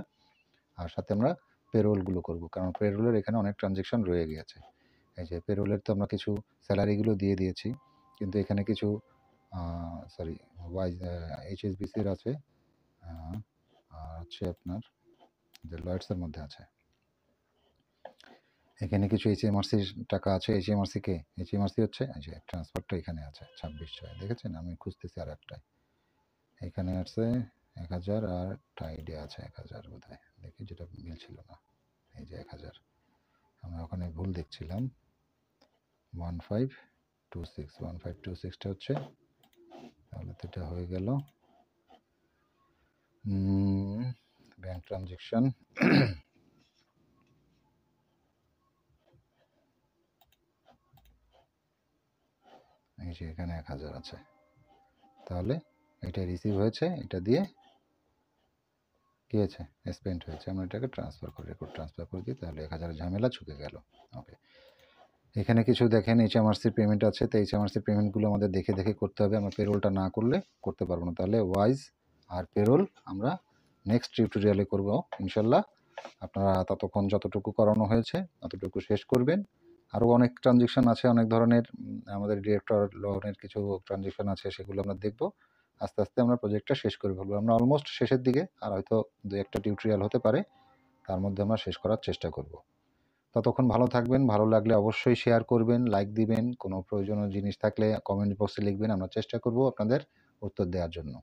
আর সাথে আমরা পেরোলগুলো করব, কারণ পেরোলের এখানে অনেক ট্রানজেকশন রয়ে গিয়েছে। এই যে পেরোলের তো আমরা কিছু স্যালারিগুলো দিয়ে দিয়েছি, কিন্তু এখানে কিছু সরি ওয়াইজ এইচএসবিসির আছে, আর হচ্ছে আপনার যে লয়েডসের মধ্যে আছে, এখানে কিছু এইচএমআরসির টাকা আছে। এইচএমআরসি হচ্ছে এই যে ট্রান্সফারটা এখানে আছে 2600, দেখেছেন? আমি খুঁজতেছি আর একটাই, এখানে আছে 1000 আর টাইডে আছে 1000 বোধহয়, দেখি যেটা মিলছিল না। এই যে 1000, আমরা ওখানে ভুল দেখছিলাম। 1526টা হচ্ছে, তাহলে তো এটা হয়ে গেল ব্যাংক ট্রানজেকশন। এই যে এখানে 1000 আছে, তাহলে এটা রিসিভ হয়েছে, এটা দিয়ে কি হয়েছে স্পেন্ড হয়েছে। আমরা এটাকে ট্রান্সফার করে রেকর্ড ট্রান্সফার করে দিই, তাহলে 1000 ঝামেলা ছুটে গেল। ওকে, এখানে কিছু দেখেন এইচএমআরসি পেমেন্ট আছে, তো এইচএমআরসি পেমেন্টগুলো আমাদের দেখে দেখে করতে হবে, আমরা পেরোলটা না করলে করতে পারবো না। তাহলে ওয়াইজ আর পেরোল আমরা নেক্সট টিউটোরিয়ালে করব ইনশাল্লাহ। আপনারা ততক্ষণ যতটুকু করানো হয়েছে ততটুকু শেষ করবেন। আরও অনেক ট্রানজেকশন আছে, অনেক ধরনের আমাদের ডিরেক্টর লোনের কিছু ট্রানজেকশন আছে, সেগুলো আমরা দেখব। আস্তে আস্তে আমরা প্রজেক্টটা শেষ করে ফেলবো। আমরা অলমোস্ট শেষের দিকে, আর হয়তো 2-1টা টিউটোরিয়াল হতে পারে, তার মধ্যে আমরা শেষ করার চেষ্টা করব। ততক্ষণ ভালো থাকবেন, ভালো লাগলে অবশ্যই শেয়ার করবেন, লাইক দিবেন, কোনো প্রয়োজনীয় জিনিস থাকলে কমেন্ট বক্সে লিখবেন, আমরা চেষ্টা করব আপনাদের উত্তর দেওয়ার জন্য।